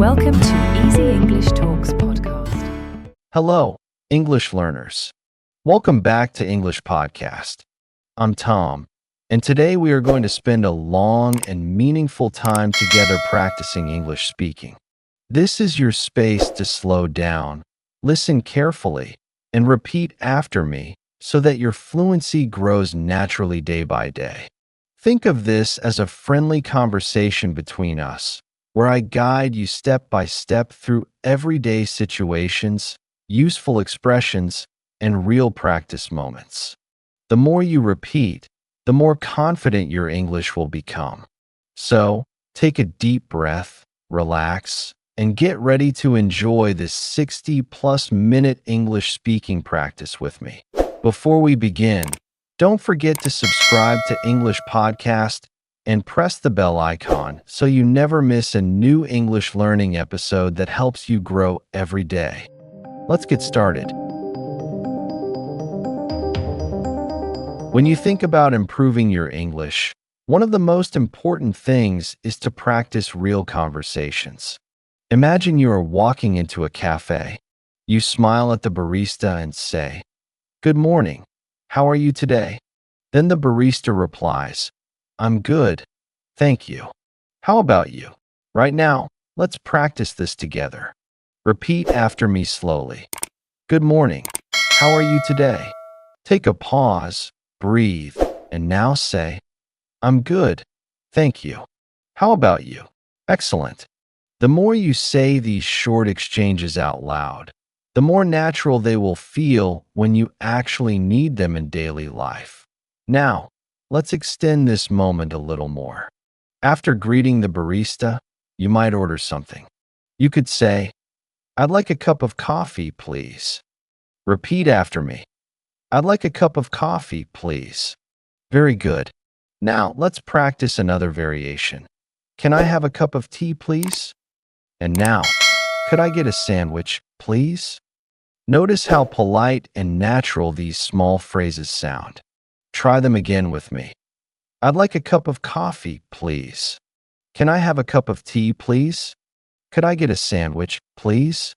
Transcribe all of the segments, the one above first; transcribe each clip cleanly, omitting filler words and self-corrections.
Welcome to Easy English Talks podcast. Hello, English learners. Welcome back to English Podcast. I'm Tom, and today we are going to spend a long and meaningful time together practicing English speaking. This is your space to slow down, listen carefully, and repeat after me so that your fluency grows naturally day by day. Think of this as a friendly conversation between us, where I guide you step by step through everyday situations, useful expressions, and real practice moments. The more you repeat, the more confident your English will become. So, take a deep breath, relax, and get ready to enjoy this 60-plus minute English speaking practice with me. Before we begin, don't forget to subscribe to English Podcast and press the bell icon so you never miss a new English learning episode that helps you grow every day. Let's get started. When you think about improving your English, one of the most important things is to practice real conversations. Imagine you are walking into a cafe. You smile at the barista and say, "Good morning. How are you today?" Then the barista replies, "I'm good. Thank you. How about you?" Right now, let's practice this together. Repeat after me slowly. "Good morning. How are you today?" Take a pause, breathe, and now say, "I'm good. Thank you. How about you?" Excellent. The more you say these short exchanges out loud, the more natural they will feel when you actually need them in daily life. Now, let's extend this moment a little more. After greeting the barista, you might order something. You could say, "I'd like a cup of coffee, please." Repeat after me. "I'd like a cup of coffee, please." Very good. Now, let's practice another variation. "Can I have a cup of tea, please?" And now, "Could I get a sandwich, please?" Notice how polite and natural these small phrases sound. Try them again with me. "I'd like a cup of coffee, please." "Can I have a cup of tea, please?" "Could I get a sandwich, please?"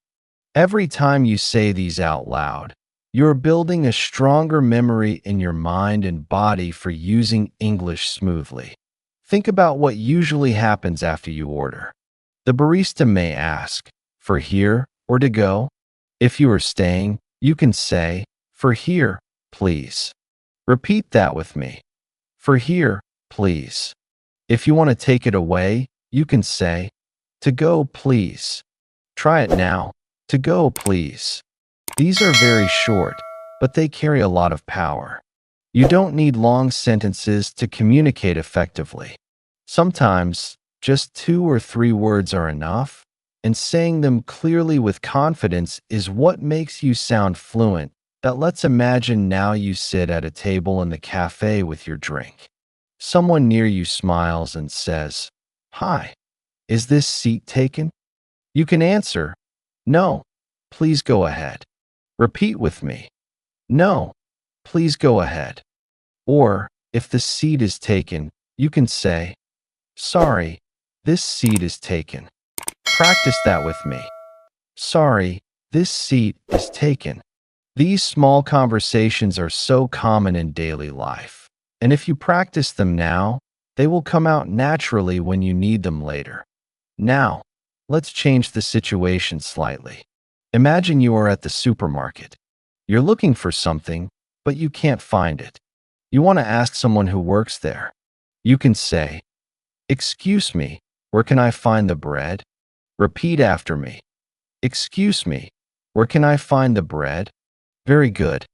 Every time you say these out loud, you're building a stronger memory in your mind and body for using English smoothly. Think about what usually happens after you order. The barista may ask, "For here or to go?" If you are staying, you can say, "For here, please." Repeat that with me. "For here, please." If you want to take it away, you can say, "To go, please." Try it now. "To go, please." These are very short, but they carry a lot of power. You don't need long sentences to communicate effectively. Sometimes, just 2 or 3 words are enough, and saying them clearly with confidence is what makes you sound fluent. But let's imagine now you sit at a table in the cafe with your drink. Someone near you smiles and says, "Hi, is this seat taken?" You can answer, "No, please go ahead." Repeat with me. "No, please go ahead." Or, if the seat is taken, you can say, "Sorry, this seat is taken." Practice that with me. "Sorry, this seat is taken." These small conversations are so common in daily life, and if you practice them now, they will come out naturally when you need them later. Now, let's change the situation slightly. Imagine you are at the supermarket. You're looking for something, but you can't find it. You want to ask someone who works there. You can say, "Excuse me, where can I find the bread?" Repeat after me. "Excuse me, where can I find the bread?" Very good.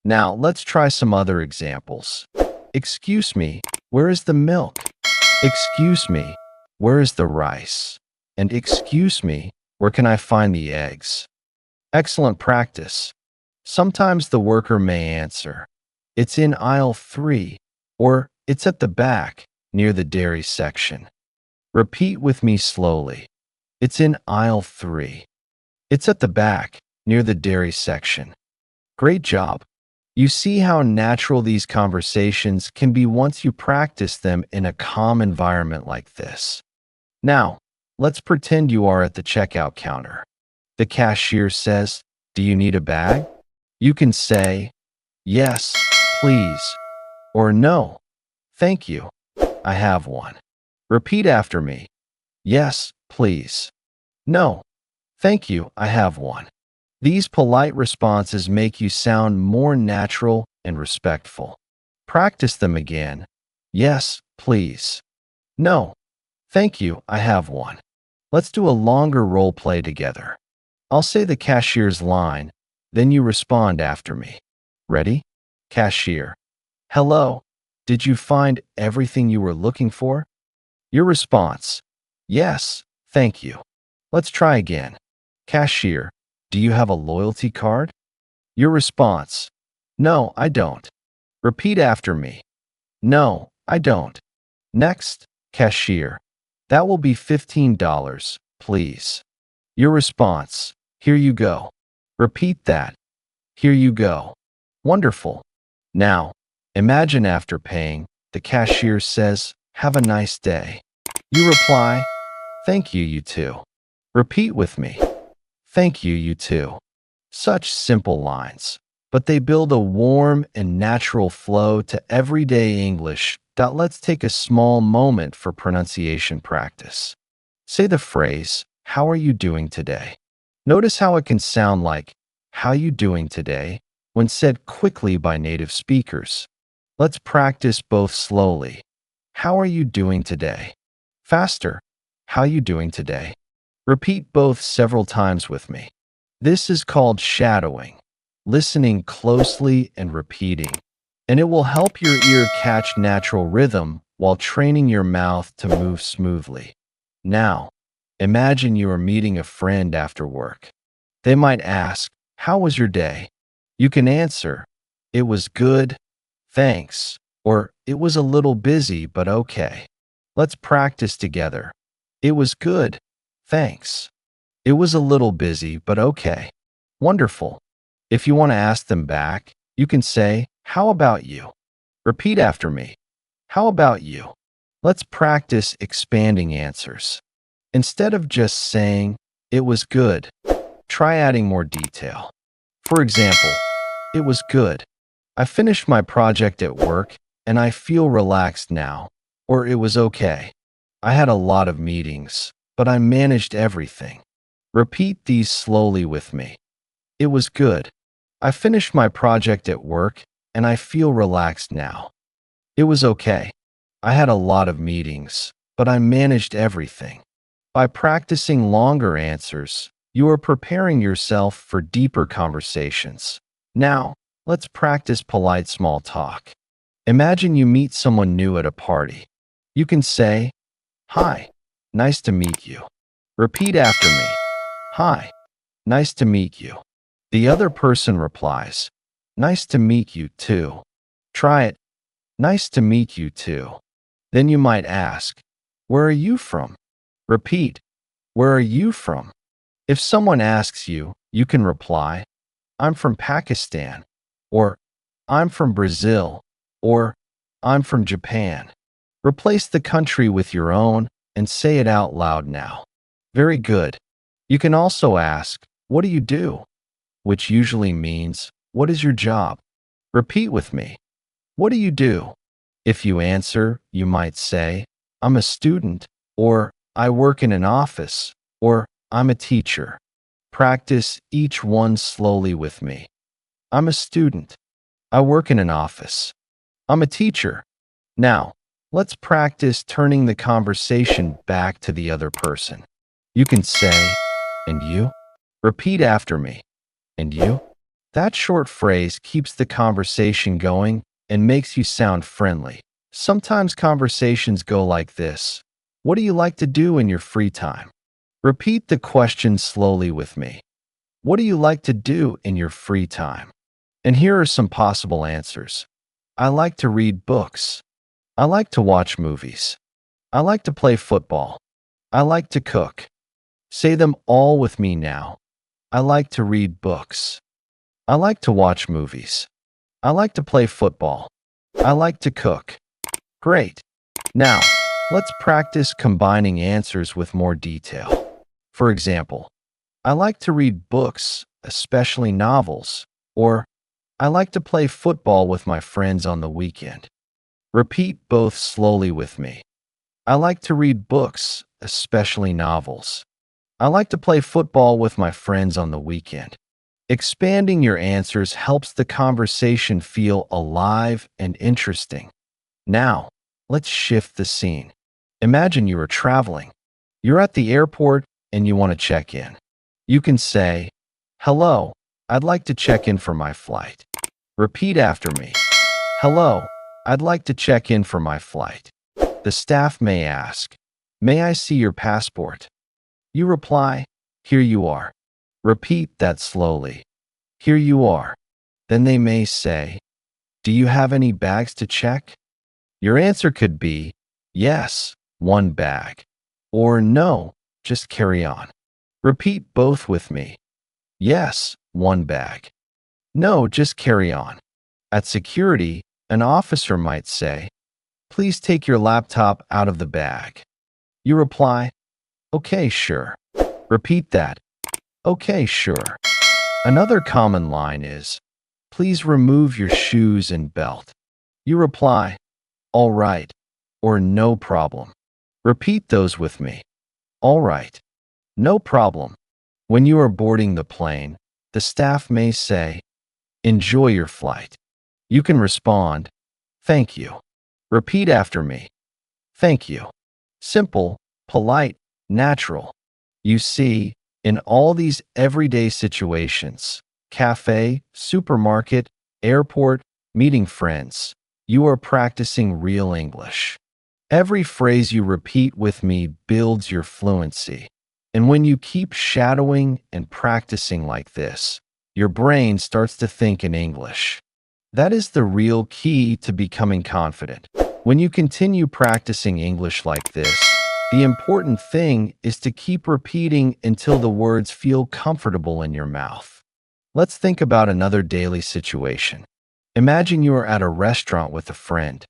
Now, let's try some other examples. "Excuse me, where is the milk?" "Excuse me, where is the rice?" And "Excuse me, where can I find the eggs?" Excellent practice. Sometimes the worker may answer, "It's in aisle 3, or "It's at the back, near the dairy section." Repeat with me slowly. "It's in aisle 3. It's at the back, near the dairy section." Great job. You see how natural these conversations can be once you practice them in a calm environment like this. Now, let's pretend you are at the checkout counter. The cashier says, "Do you need a bag?" You can say, "Yes, please," or "No, thank you, I have one." Repeat after me. Yes, please. No, thank you, I have one. These polite responses make you sound more natural and respectful. Practice them again. Yes, please. No, thank you, I have one. Let's do a longer role play together. I'll say the cashier's line, then you respond after me. Ready? Cashier. Hello. Did you find everything you were looking for? Your response. Yes, thank you. Let's try again. Cashier. Do you have a loyalty card? Your response. No, I don't. Repeat after me. No, I don't. Next, cashier. That will be $15, please. Your response. Here you go. Repeat that. Here you go. Wonderful. Now, imagine after paying, the cashier says, "Have a nice day." You reply, "Thank you, you too." Repeat with me. Thank you, you too. Such simple lines, but they build a warm and natural flow to everyday English. Let's take a small moment for pronunciation practice. Say the phrase, "How are you doing today?" Notice how it can sound like, "How you doing today?" when said quickly by native speakers. Let's practice both slowly. How are you doing today? Faster. How you doing today? Repeat both several times with me. This is called shadowing, listening closely and repeating, and it will help your ear catch natural rhythm while training your mouth to move smoothly. Now, imagine you are meeting a friend after work. They might ask, "How was your day?" You can answer, "It was good, thanks," or "It was a little busy, but okay." Let's practice together. It was good, thanks. It was a little busy, but okay. Wonderful. If you want to ask them back, you can say, "How about you?" Repeat after me. How about you? Let's practice expanding answers. Instead of just saying, "It was good," try adding more detail. For example, "It was good. I finished my project at work and I feel relaxed now." Or "It was okay. I had a lot of meetings, but I managed everything." Repeat these slowly with me. It was good. I finished my project at work and I feel relaxed now. It was okay. I had a lot of meetings, but I managed everything. By practicing longer answers, you are preparing yourself for deeper conversations. Now, let's practice polite small talk. Imagine you meet someone new at a party. You can say, "Hi, nice to meet you." Repeat after me. "Hi, nice to meet you." The other person replies, "Nice to meet you too." Try it. "Nice to meet you too." Then you might ask, "Where are you from?" Repeat, "Where are you from?" If someone asks you, you can reply, "I'm from Pakistan," or "I'm from Brazil," or "I'm from Japan." Replace the country with your own and say it out loud now. Very good. You can also ask, "What do you do?" which usually means, "What is your job?" Repeat with me. What do you do? If you answer, you might say, "I'm a student," or "I work in an office," or "I'm a teacher." Practice each one slowly with me. I'm a student. I work in an office. I'm a teacher. Now, let's practice turning the conversation back to the other person. You can say, "And you?" Repeat after me. "And you?" That short phrase keeps the conversation going and makes you sound friendly. Sometimes conversations go like this. What do you like to do in your free time? Repeat the question slowly with me. What do you like to do in your free time? And here are some possible answers. I like to read books. I like to watch movies. I like to play football. I like to cook. Say them all with me now. I like to read books. I like to watch movies. I like to play football. I like to cook. Great. Now, Let's practice combining answers with more detail. For example, I like to read books, especially novels, or I like to play football with my friends on the weekend. Repeat both slowly with me. I like to read books, especially novels. I like to play football with my friends on the weekend. Expanding your answers helps the conversation feel alive and interesting. Now, let's shift the scene. Imagine you are traveling. You're at the airport and you want to check in. You can say, "Hello, I'd like to check in for my flight." Repeat after me. "Hello, I'd like to check in for my flight." The staff may ask, "May I see your passport?" You reply, "Here you are." Repeat that slowly. "Here you are." Then they may say, "Do you have any bags to check?" Your answer could be, "Yes, one bag," or "No, just carry on." Repeat both with me. "Yes, one bag." "No, just carry on." At security, an officer might say, "Please take your laptop out of the bag." You reply, "Okay, sure." Repeat that. "Okay, sure." Another common line is, "Please remove your shoes and belt." You reply, "All right," or "No problem." Repeat those with me. "All right." "No problem." When you are boarding the plane, the staff may say, "Enjoy your flight." You can respond, "Thank you." Repeat after me. "Thank you." Simple, polite, natural. You see, in all these everyday situations, cafe, supermarket, airport, meeting friends, you are practicing real English. Every phrase you repeat with me builds your fluency. And when you keep shadowing and practicing like this, your brain starts to think in English. That is the real key to becoming confident. When you continue practicing English like this, the important thing is to keep repeating until the words feel comfortable in your mouth. Let's think about another daily situation. Imagine you are at a restaurant with a friend.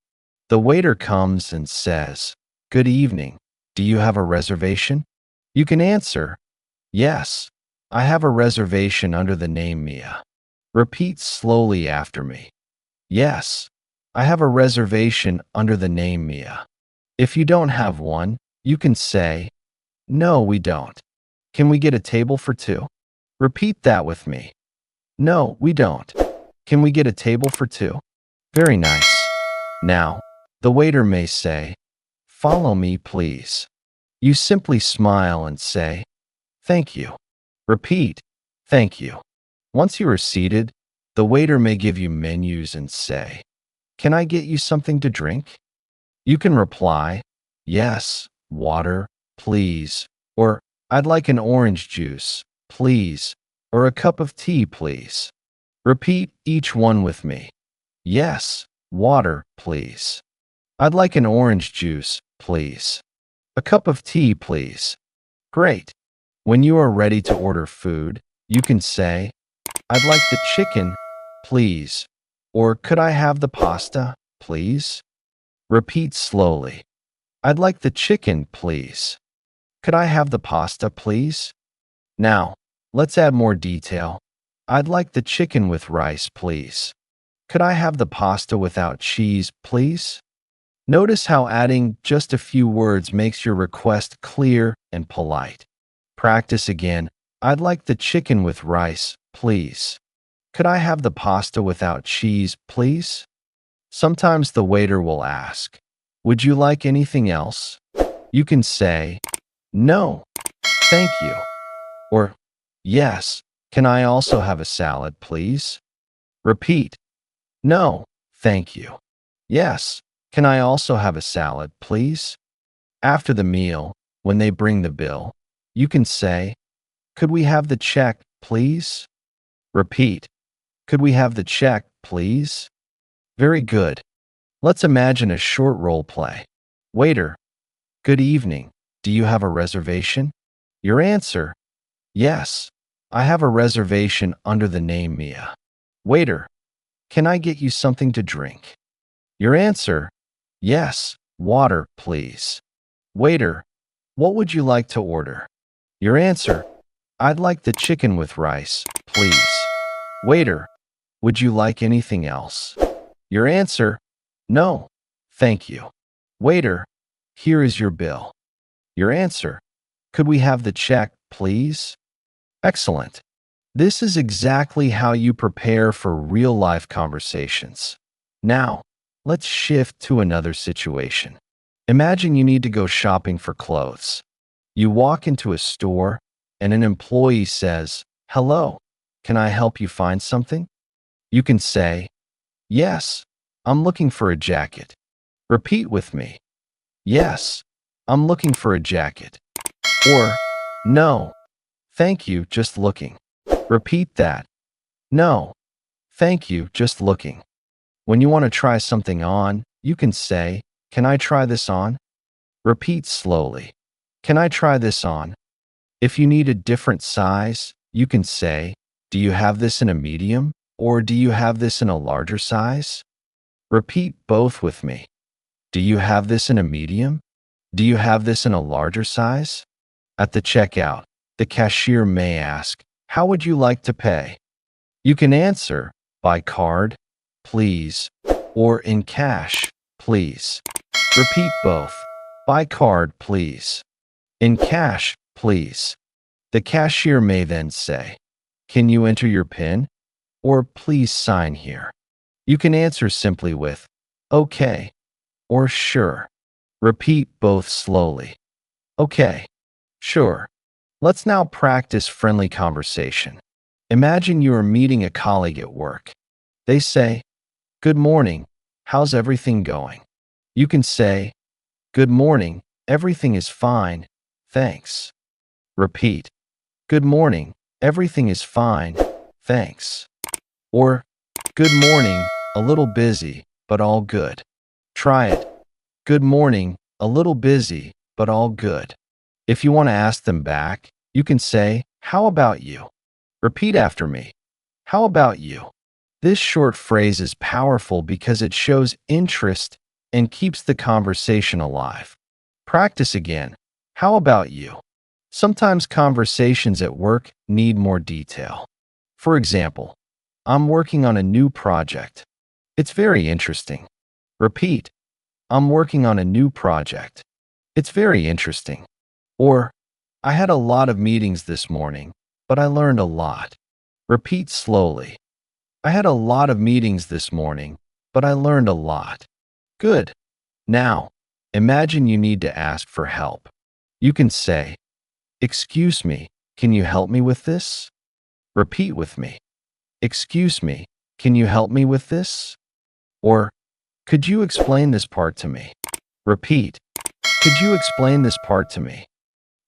The waiter comes and says, "Good evening. Do you have a reservation?" You can answer, "Yes, I have a reservation under the name Mia." Repeat slowly after me. "Yes, I have a reservation under the name Mia." If you don't have one, you can say, "No, we don't. Can we get a table for two?" Repeat that with me. "No, we don't. Can we get a table for two?" Very nice. Now, the waiter may say, "Follow me, please." You simply smile and say, "Thank you." Repeat, "Thank you." Once you are seated, the waiter may give you menus and say, "Can I get you something to drink?" You can reply, "Yes, water, please," or "I'd like an orange juice, please," or "a cup of tea, please." Repeat each one with me. "Yes, water, please." "I'd like an orange juice, please." "A cup of tea, please." Great. When you are ready to order food, you can say, "I'd like the chicken, please," or "Could I have the pasta, please?" Repeat slowly. "I'd like the chicken, please." "Could I have the pasta, please?" Now, let's add more detail. "I'd like the chicken with rice, please." "Could I have the pasta without cheese, please?" Notice how adding just a few words makes your request clear and polite. Practice again. "I'd like the chicken with rice, please." "Could I have the pasta without cheese, please?" Sometimes the waiter will ask, "Would you like anything else?" You can say, "No, thank you," or "Yes, can I also have a salad, please?" Repeat, "No, thank you." "Yes, can I also have a salad, please?" After the meal, when they bring the bill, you can say, "Could we have the check, please?" Repeat, "Could we have the check, please?" Very good. Let's imagine a short role play. Waiter, "Good evening. Do you have a reservation?" Your answer, "Yes, I have a reservation under the name Mia." Waiter, "Can I get you something to drink?" Your answer, "Yes, water, please." Waiter, what would you like to order? Your answer, I'd like the chicken with rice, please. Waiter, would you like anything else? Your answer, no, thank you. Waiter, here is your bill. Your answer, could we have the check, please? Excellent. This is exactly how you prepare for real-life conversations. Now, let's shift to another situation. Imagine you need to go shopping for clothes. You walk into a store, and an employee says, "Hello, can I help you find something?" You can say, "Yes, I'm looking for a jacket." Repeat with me. "Yes, I'm looking for a jacket." Or, "No, thank you, just looking." Repeat that. "No, thank you, just looking." When you want to try something on, you can say, "Can I try this on?" Repeat slowly. "Can I try this on?" If you need a different size, you can say, "Do you have this in a medium?" or "Do you have this in a larger size?" Repeat both with me. "Do you have this in a medium?" "Do you have this in a larger size?" At the checkout, the cashier may ask, "How would you like to pay?" You can answer, "By card, please," or "In cash, please." Repeat both. "By card, please." "In cash, please." The cashier may then say, "Can you enter your PIN?" or "Please sign here." You can answer simply with, "Okay," or "Sure." Repeat both slowly. "Okay, sure." Let's now practice friendly conversation. Imagine you are meeting a colleague at work. They say, "Good morning, how's everything going?" You can say, "Good morning, everything is fine, thanks." Repeat, "Good morning, everything is fine, thanks." Or, "Good morning, a little busy, but all good." Try it. "Good morning, a little busy, but all good." If you want to ask them back, you can say, "How about you?" Repeat after me. "How about you?" This short phrase is powerful because it shows interest and keeps the conversation alive. Practice again. "How about you?" Sometimes conversations at work need more detail. For example, "I'm working on a new project. It's very interesting." Repeat, "I'm working on a new project. It's very interesting." Or, "I had a lot of meetings this morning, but I learned a lot." Repeat slowly. "I had a lot of meetings this morning, but I learned a lot." Good. Now, imagine you need to ask for help. You can say, "Excuse me, can you help me with this?" Repeat with me. "Excuse me, can you help me with this?" Or, "Could you explain this part to me?" Repeat, "Could you explain this part to me?"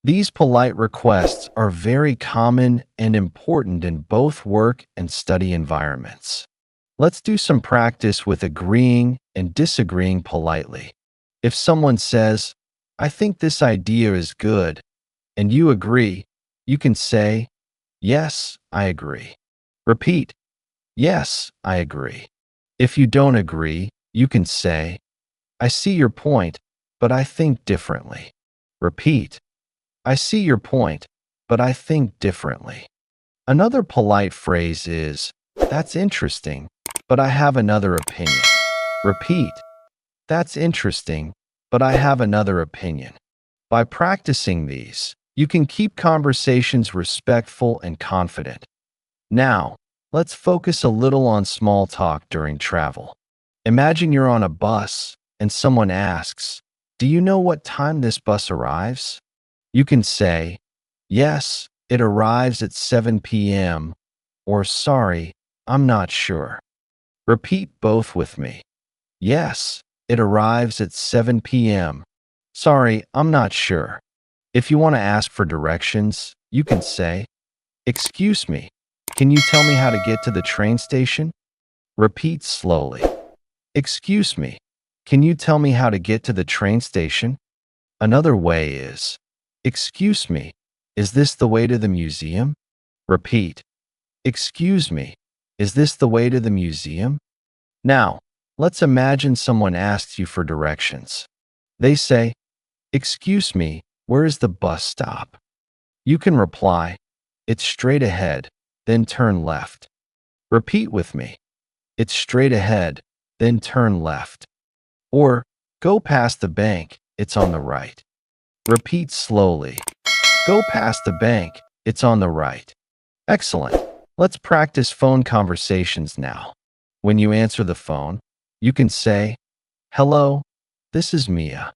These polite requests are very common and important in both work and study environments. Let's do some practice with agreeing and disagreeing politely. If someone says, "I think this idea is good," and you agree, you can say, "Yes, I agree." Repeat, "Yes, I agree." If you don't agree, you can say, "I see your point, but I think differently." Repeat, "I see your point, but I think differently." Another polite phrase is, "That's interesting, but I have another opinion." Repeat, "That's interesting, but I have another opinion." By practicing these, you can keep conversations respectful and confident. Now, let's focus a little on small talk during travel. Imagine you're on a bus and someone asks, "Do you know what time this bus arrives?" You can say, "Yes, it arrives at 7 p.m." or "Sorry, I'm not sure." Repeat both with me. "Yes, it arrives at 7 p.m." "Sorry, I'm not sure." If you want to ask for directions, you can say, "Excuse me, can you tell me how to get to the train station?" Repeat slowly. "Excuse me, can you tell me how to get to the train station?" Another way is, "Excuse me, is this the way to the museum?" Repeat, "Excuse me, is this the way to the museum?" Now, let's imagine someone asks you for directions. They say, Excuse me, where is the bus stop? You can reply, it's straight ahead, then turn left. Repeat with me. It's straight ahead, then turn left. Or, go past the bank, it's on the right. Repeat slowly. Go past the bank, it's on the right. Excellent. Let's practice phone conversations now. When you answer the phone, you can say, hello, this is Mia.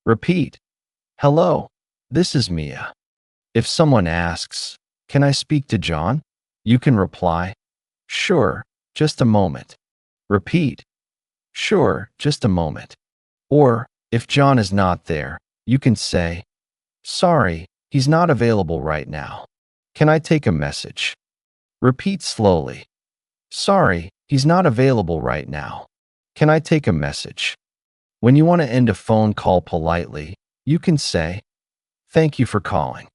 Repeat, hello, this is Mia. If someone asks, can I speak to John? You can reply, sure, just a moment. Repeat, sure, just a moment. Or, if John is not there, you can say, sorry, he's not available right now. Can I take a message? Repeat slowly. Sorry, he's not available right now. Can I take a message? When you want to end a phone call politely, you can say, thank you for calling.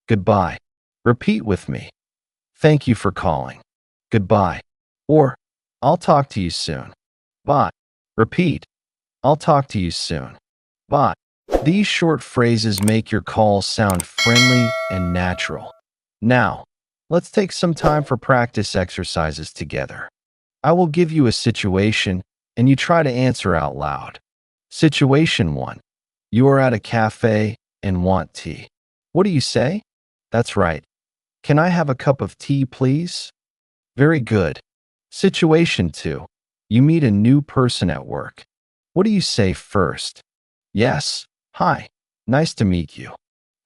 Goodbye. Repeat with me. Thank you for calling. Goodbye. Or, I'll talk to you soon. Bye. Repeat. I'll talk to you soon. Bye. These short phrases make your calls sound friendly and natural. Now, let's take some time for practice exercises together. I will give you a situation, and you try to answer out loud. Situation 1. You are at a cafe and want tea. What do you say? That's right. Can I have a cup of tea, please? Very good. Situation 2. You meet a new person at work. What do you say first? Yes. Hi. Nice to meet you.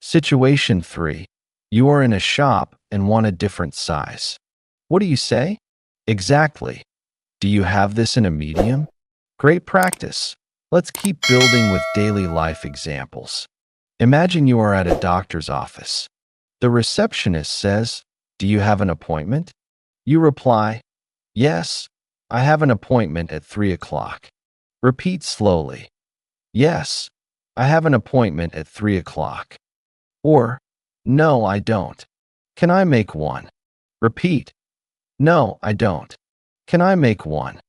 Situation 3. You are in a shop and want a different size. What do you say? Exactly. Do you have this in a medium? Great practice. Let's keep building with daily life examples. Imagine you are at a doctor's office. The receptionist says, do you have an appointment? You reply, yes, I have an appointment at 3 o'clock. Repeat slowly. Yes, I have an appointment at 3 o'clock. Or, no, I don't. Can I make one? Repeat. No, I don't. Can I make one?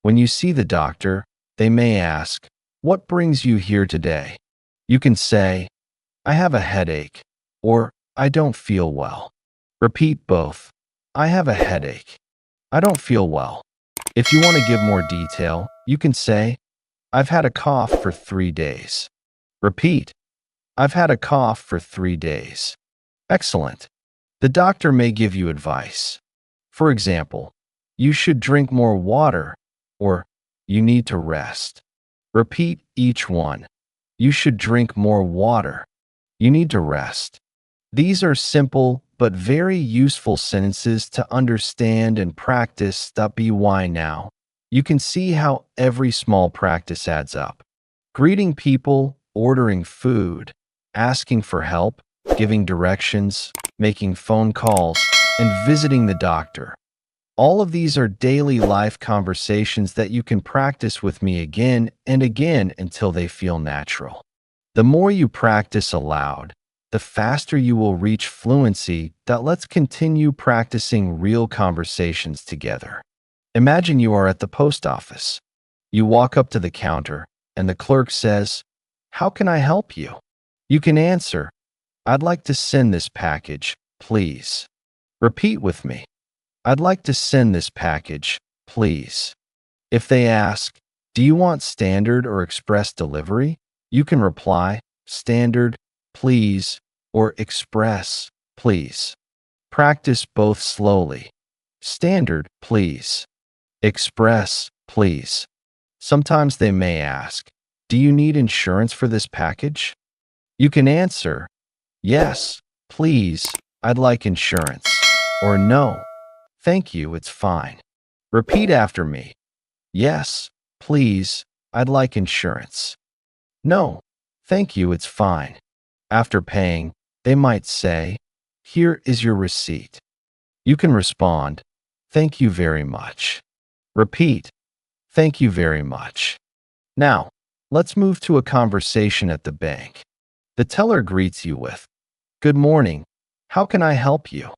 When you see the doctor, they may ask, what brings you here today? You can say, I have a headache, or I don't feel well. Repeat both. I have a headache. I don't feel well. If you want to give more detail, you can say, I've had a cough for 3 days. Repeat. I've had a cough for 3 days. Excellent. The doctor may give you advice. For example, you should drink more water, or you need to rest. Repeat each one. You should drink more water. You need to rest. These are simple but very useful sentences to understand and practice. By now, you can see how every small practice adds up. Greeting people, ordering food, asking for help, giving directions, making phone calls, and visiting the doctor. All of these are daily life conversations that you can practice with me again and again until they feel natural. The more you practice aloud, the faster you will reach fluency. Let's continue practicing real conversations together. Imagine you are at the post office. You walk up to the counter, and the clerk says, how can I help you? You can answer, I'd like to send this package, please. Repeat with me. I'd like to send this package, please. If they ask, do you want standard or express delivery? You can reply, standard, please, or express, please. Practice both slowly. Standard, please. Express, please. Sometimes they may ask, do you need insurance for this package? You can answer, yes, please, I'd like insurance. Or no, thank you, it's fine. Repeat after me. Yes, please, I'd like insurance. No, thank you, it's fine. After paying, they might say, here is your receipt. You can respond, thank you very much. Repeat, thank you very much. Now, let's move to a conversation at the bank. The teller greets you with, good morning, how can I help you?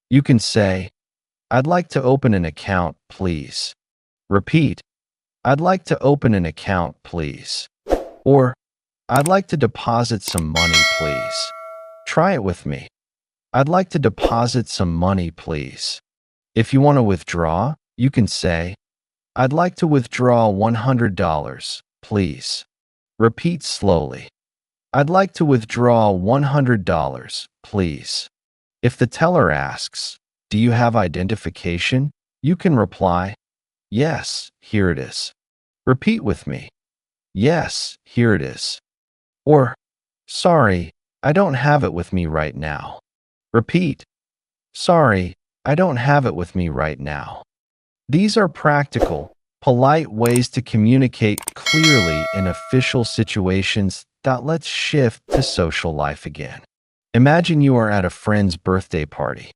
You can say, I'd like to open an account, please. Repeat, I'd like to open an account, please. Or, I'd like to deposit some money, please. Try it with me. I'd like to deposit some money, please. If you want to withdraw, you can say, I'd like to withdraw $100, please. Repeat slowly. I'd like to withdraw $100, please. If the teller asks, do you have identification? You can reply, yes, here it is. Repeat with me. Yes, here it is. Or, sorry, I don't have it with me right now. Repeat. Sorry, I don't have it with me right now. These are practical, polite ways to communicate clearly in official situations. Let's shift to social life again. Imagine you are at a friend's birthday party.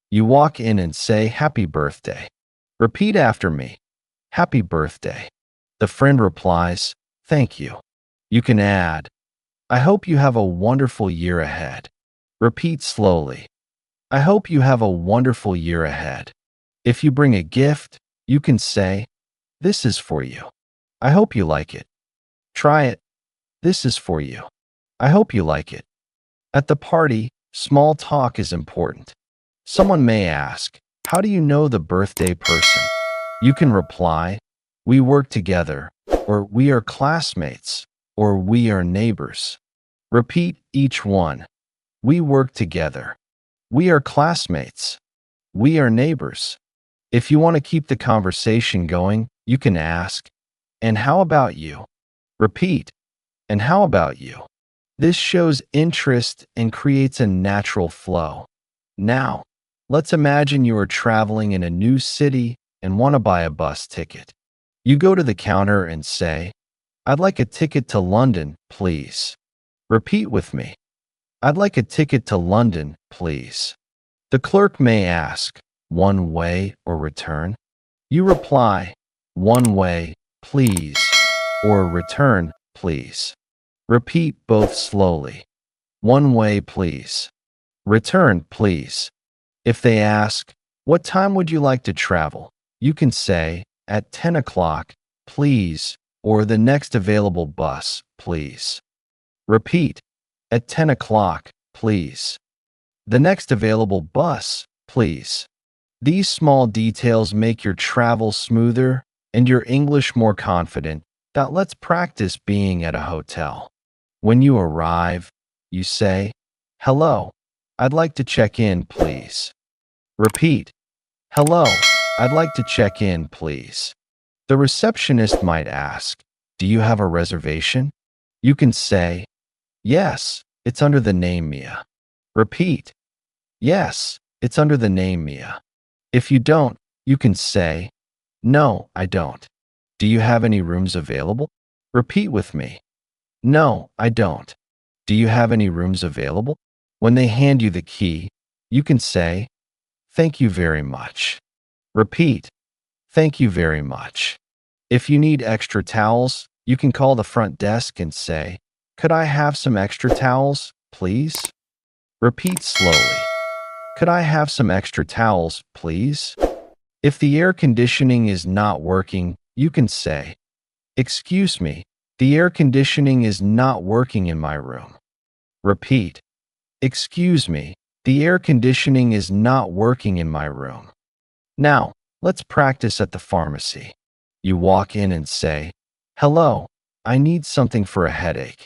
You walk in and say, happy birthday. Repeat after me. Happy birthday. The friend replies, thank you. You can add, I hope you have a wonderful year ahead. Repeat slowly. I hope you have a wonderful year ahead. If you bring a gift, you can say, this is for you. I hope you like it. Try it. This is for you. I hope you like it. At the party, small talk is important. Someone may ask, how do you know the birthday person? You can reply, we work together, or we are classmates, or we are neighbors. Repeat each one. We work together. We are classmates. We are neighbors. If you want to keep the conversation going, you can ask, and how about you? Repeat, and how about you? This shows interest and creates a natural flow. Now, let's imagine you are traveling in a new city and want to buy a bus ticket. You go to the counter and say, I'd like a ticket to London, please. Repeat with me. I'd like a ticket to London, please. The clerk may ask, one way or return? You reply, one way, please, or return, please. Repeat both slowly. One way, please. Return, please. If they ask, what time would you like to travel? You can say, at 10 o'clock, please, or the next available bus, please. Repeat, at 10 o'clock, please. The next available bus, please. These small details make your travel smoother and your English more confident. Let's practice being at a hotel. When you arrive, you say, hello, I'd like to check in, please. Repeat, hello, I'd like to check in, please. The receptionist might ask, do you have a reservation? You can say, yes, it's under the name Mia. Repeat, yes, it's under the name Mia. If you don't, you can say, no, I don't. Do you have any rooms available? Repeat with me. No, I don't. Do you have any rooms available? When they hand you the key, you can say, thank you very much. Repeat, thank you very much. If you need extra towels, you can call the front desk and say, could I have some extra towels, please? Repeat slowly. Could I have some extra towels, please? If the air conditioning is not working, you can say, excuse me, the air conditioning is not working in my room. Repeat, excuse me, the air conditioning is not working in my room. Now, let's practice at the pharmacy. You walk in and say, hello, I need something for a headache.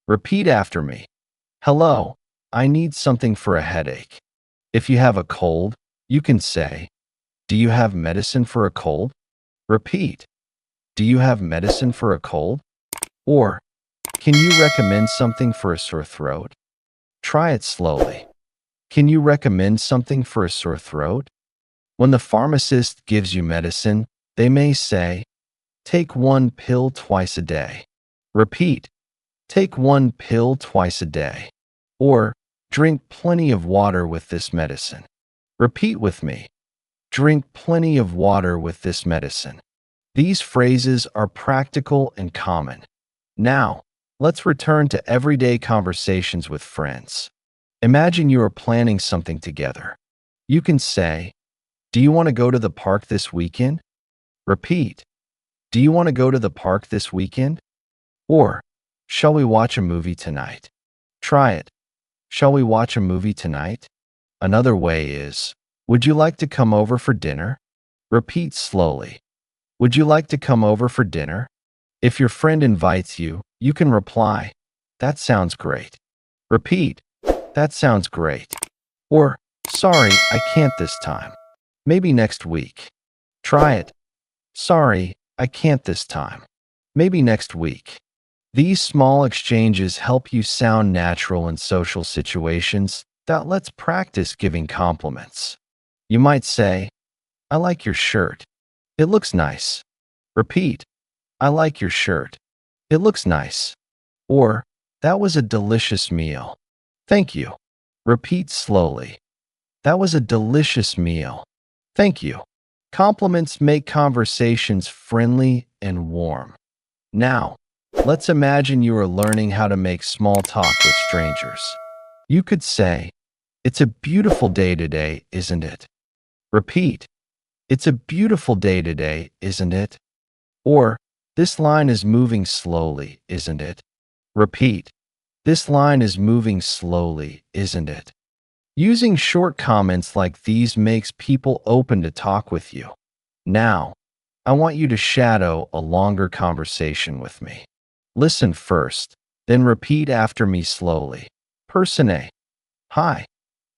Repeat after me. Hello, I need something for a headache. If you have a cold, you can say, do you have medicine for a cold? Repeat, do you have medicine for a cold? Or, can you recommend something for a sore throat? Try it slowly. Can you recommend something for a sore throat? When the pharmacist gives you medicine, they may say, take one pill twice a day. Repeat, take one pill twice a day. Or, drink plenty of water with this medicine. Repeat with me. Drink plenty of water with this medicine. These phrases are practical and common. Now, let's return to everyday conversations with friends. Imagine you are planning something together. You can say, do you want to go to the park this weekend? Repeat, do you want to go to the park this weekend? Or, Shall we watch a movie tonight? Try it. Shall we watch a movie tonight? Another way is, would you like to come over for dinner? Repeat slowly. Would you like to come over for dinner? If your friend invites you, you can reply, that sounds great. Repeat, that sounds great. Or, sorry, I can't this time. Maybe next week. Try it. Sorry, I can't this time. Maybe next week. These small exchanges help you sound natural in social situations that lets practice giving compliments. You might say, I like your shirt. It looks nice. Repeat, I like your shirt. It looks nice. Or, that was a delicious meal. Thank you. Repeat slowly. That was a delicious meal. Thank you. Compliments make conversations friendly and warm. Now, let's imagine you are learning how to make small talk with strangers. You could say, it's a beautiful day today, isn't it? Repeat, it's a beautiful day today, isn't it? Or, this line is moving slowly, isn't it? Repeat, this line is moving slowly, isn't it? Using short comments like these makes people open to talk with you. Now, I want you to shadow a longer conversation with me. Listen first, then repeat after me slowly. Person A. Hi.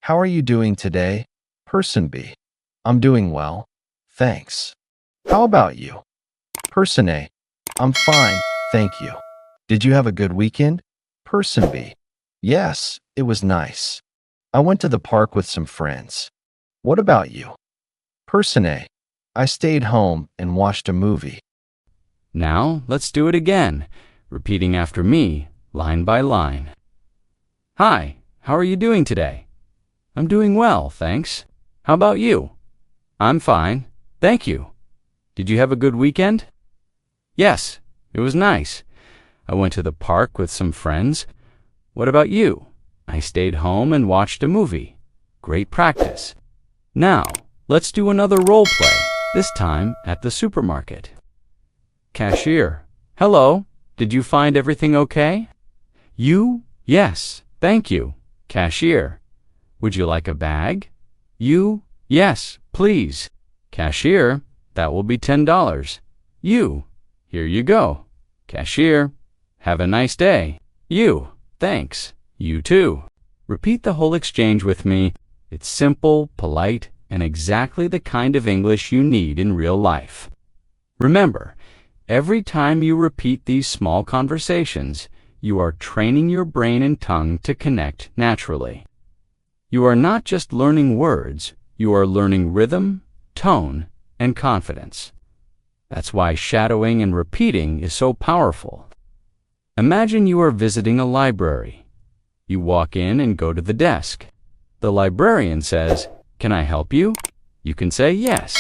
How are you doing today? Person B. I'm doing well. Thanks. How about you? Person A. I'm fine, thank you. Did you have a good weekend? Person B. Yes, it was nice. I went to the park with some friends. What about you? Person A. I stayed home and watched a movie. Now, let's do it again, repeating after me, line by line. Hi, how are you doing today? I'm doing well, thanks. How about you? I'm fine, thank you. Did you have a good weekend? Yes, it was nice. I went to the park with some friends. What about you? I stayed home and watched a movie. Great practice. Now, let's do another role play, this time at the supermarket. Cashier. Hello, did you find everything okay? You? Yes, thank you. Cashier. Would you like a bag? You? Yes, please. Cashier. That will be $10. You? Here you go. Cashier. Have a nice day. You? Thanks. You too. Repeat the whole exchange with me. It's simple, polite, and exactly the kind of English you need in real life. Remember, every time you repeat these small conversations, you are training your brain and tongue to connect naturally. You are not just learning words, you are learning rhythm, tone, and confidence. That's why shadowing and repeating is so powerful. Imagine you are visiting a library. You walk in and go to the desk. The librarian says, "Can I help you?" You can say, "Yes,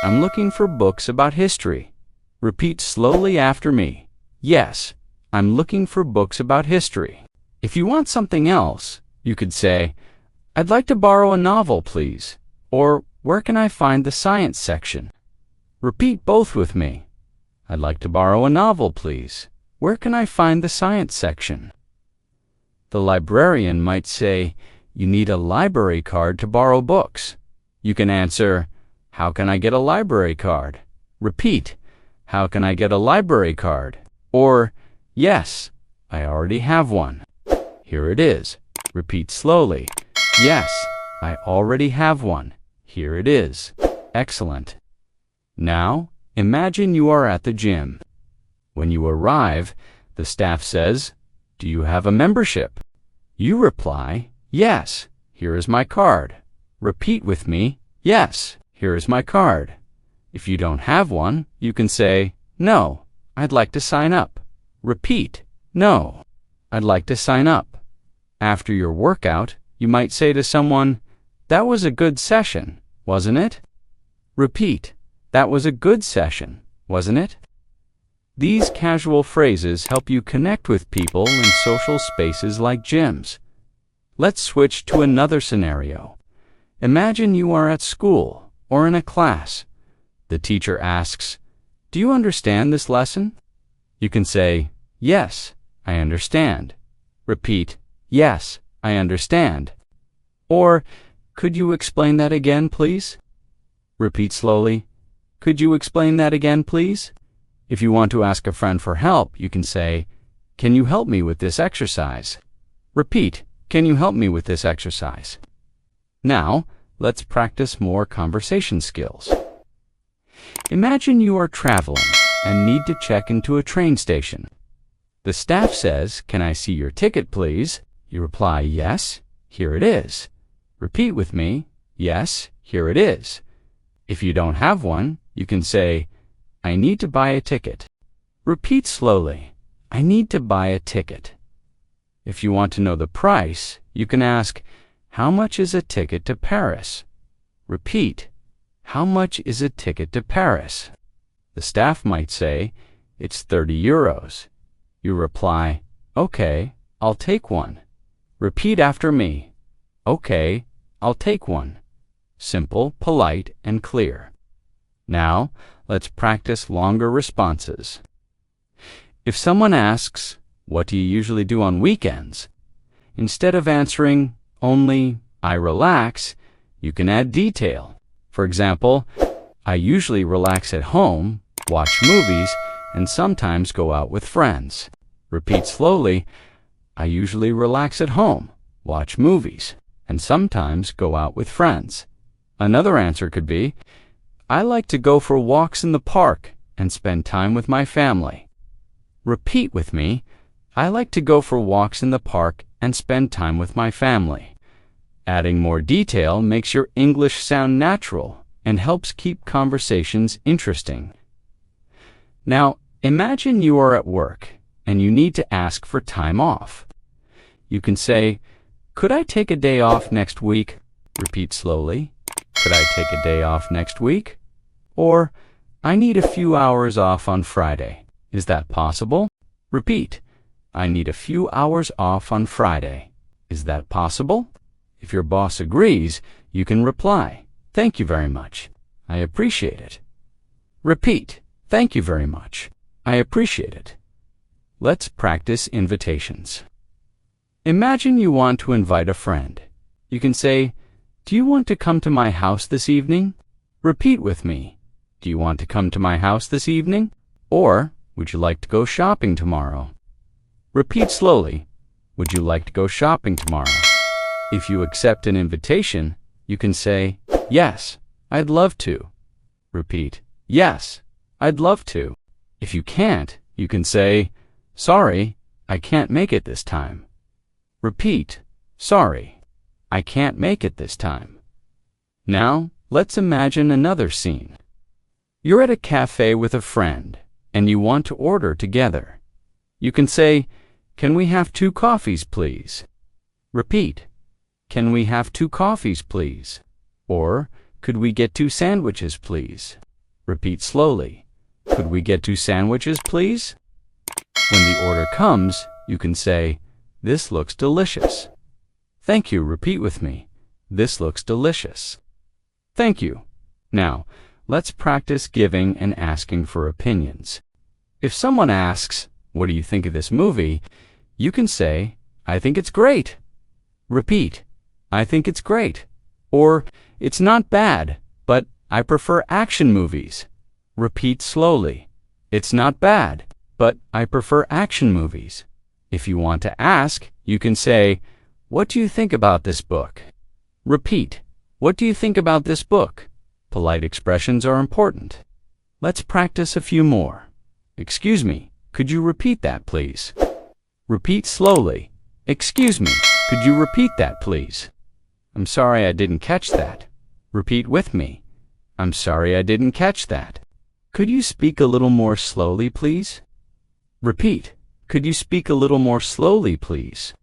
I'm looking for books about history." Repeat slowly after me. Yes, I'm looking for books about history. If you want something else, you could say, "I'd like to borrow a novel, please." Or, "Where can I find the science section?" Repeat both with me. "I'd like to borrow a novel, please. Where can I find the science section?" The librarian might say, "You need a library card to borrow books." You can answer, "How can I get a library card?" Repeat, "How can I get a library card?" Or, "Yes, I already have one. Here it is." Repeat slowly. "Yes, I already have one. Here it is." Excellent. Now, imagine you are at the gym. When you arrive, the staff says, "Do you have a membership?" You reply, "Yes, here is my card." Repeat with me, "Yes, here is my card." If you don't have one, you can say, "No, I'd like to sign up." Repeat, "No, I'd like to sign up." After your workout, you might say to someone, "That was a good session, wasn't it?" Repeat, "That was a good session, wasn't it?" These casual phrases help you connect with people in social spaces like gyms. Let's switch to another scenario. Imagine you are at school or in a class. The teacher asks, "Do you understand this lesson?" You can say, "Yes, I understand. Repeat, yes, I understand. Or, could you explain that again, please? Repeat slowly, could you explain that again, please? If you want to ask a friend for help, you can say, can you help me with this exercise? Repeat, can you help me with this exercise? Now, let's practice more conversation skills. Imagine you are traveling and need to check into a train station. The staff says, can I see your ticket, please? You reply, yes, here it is. Repeat with me, yes, here it is. If you don't have one, you can say, I need to buy a ticket. Repeat slowly, I need to buy a ticket. If you want to know the price, you can ask, how much is a ticket to Paris? Repeat, how much is a ticket to Paris? The staff might say, it's 30 euros. You reply, okay, I'll take one. Repeat after me, okay, I'll take one. Simple, polite, and clear. Now, let's practice longer responses. If someone asks, what do you usually do on weekends? Instead of answering only, I relax, you can add detail. For example, I usually relax at home, watch movies, and sometimes go out with friends. Repeat slowly, I usually relax at home, watch movies, and sometimes go out with friends. Another answer could be, I like to go for walks in the park and spend time with my family. Repeat with me, I like to go for walks in the park and spend time with my family. Adding more detail makes your English sound natural and helps keep conversations interesting. Now, imagine you are at work and you need to ask for time off. You can say, could I take a day off next week? Repeat slowly, could I take a day off next week? Or, I need a few hours off on Friday. Is that possible? Repeat, I need a few hours off on Friday. Is that possible? If your boss agrees, you can reply, thank you very much. I appreciate it. Repeat, thank you very much. I appreciate it. Let's practice invitations. Imagine you want to invite a friend. You can say, do you want to come to my house this evening? Repeat with me, do you want to come to my house this evening? Or, would you like to go shopping tomorrow? Repeat slowly, would you like to go shopping tomorrow? If you accept an invitation, you can say, yes, I'd love to. Repeat, yes, I'd love to. If you can't, you can say, sorry, I can't make it this time. Repeat, sorry, I can't make it this time. Now, let's imagine another scene. You're at a cafe with a friend, and you want to order together. You can say, can we have 2 coffees, please? Repeat, can we have 2 coffees, please? Or, could we get 2 sandwiches, please? Repeat slowly, could we get 2 sandwiches, please? When the order comes, you can say, this looks delicious. Thank you, repeat with me, this looks delicious. Thank you. Now, let's practice giving and asking for opinions. If someone asks, what do you think of this movie? You can say, I think it's great. Repeat, I think it's great. Or, it's not bad, but I prefer action movies. Repeat slowly, it's not bad, but I prefer action movies. If you want to ask, you can say, what do you think about this book? Repeat, what do you think about this book? Polite expressions are important. Let's practice a few more. Excuse me, could you repeat that, please? Repeat slowly. Excuse me, could you repeat that, please? I'm sorry I didn't catch that. Repeat with me. I'm sorry I didn't catch that. Could you speak a little more slowly, please? Repeat. Could you speak a little more slowly, please?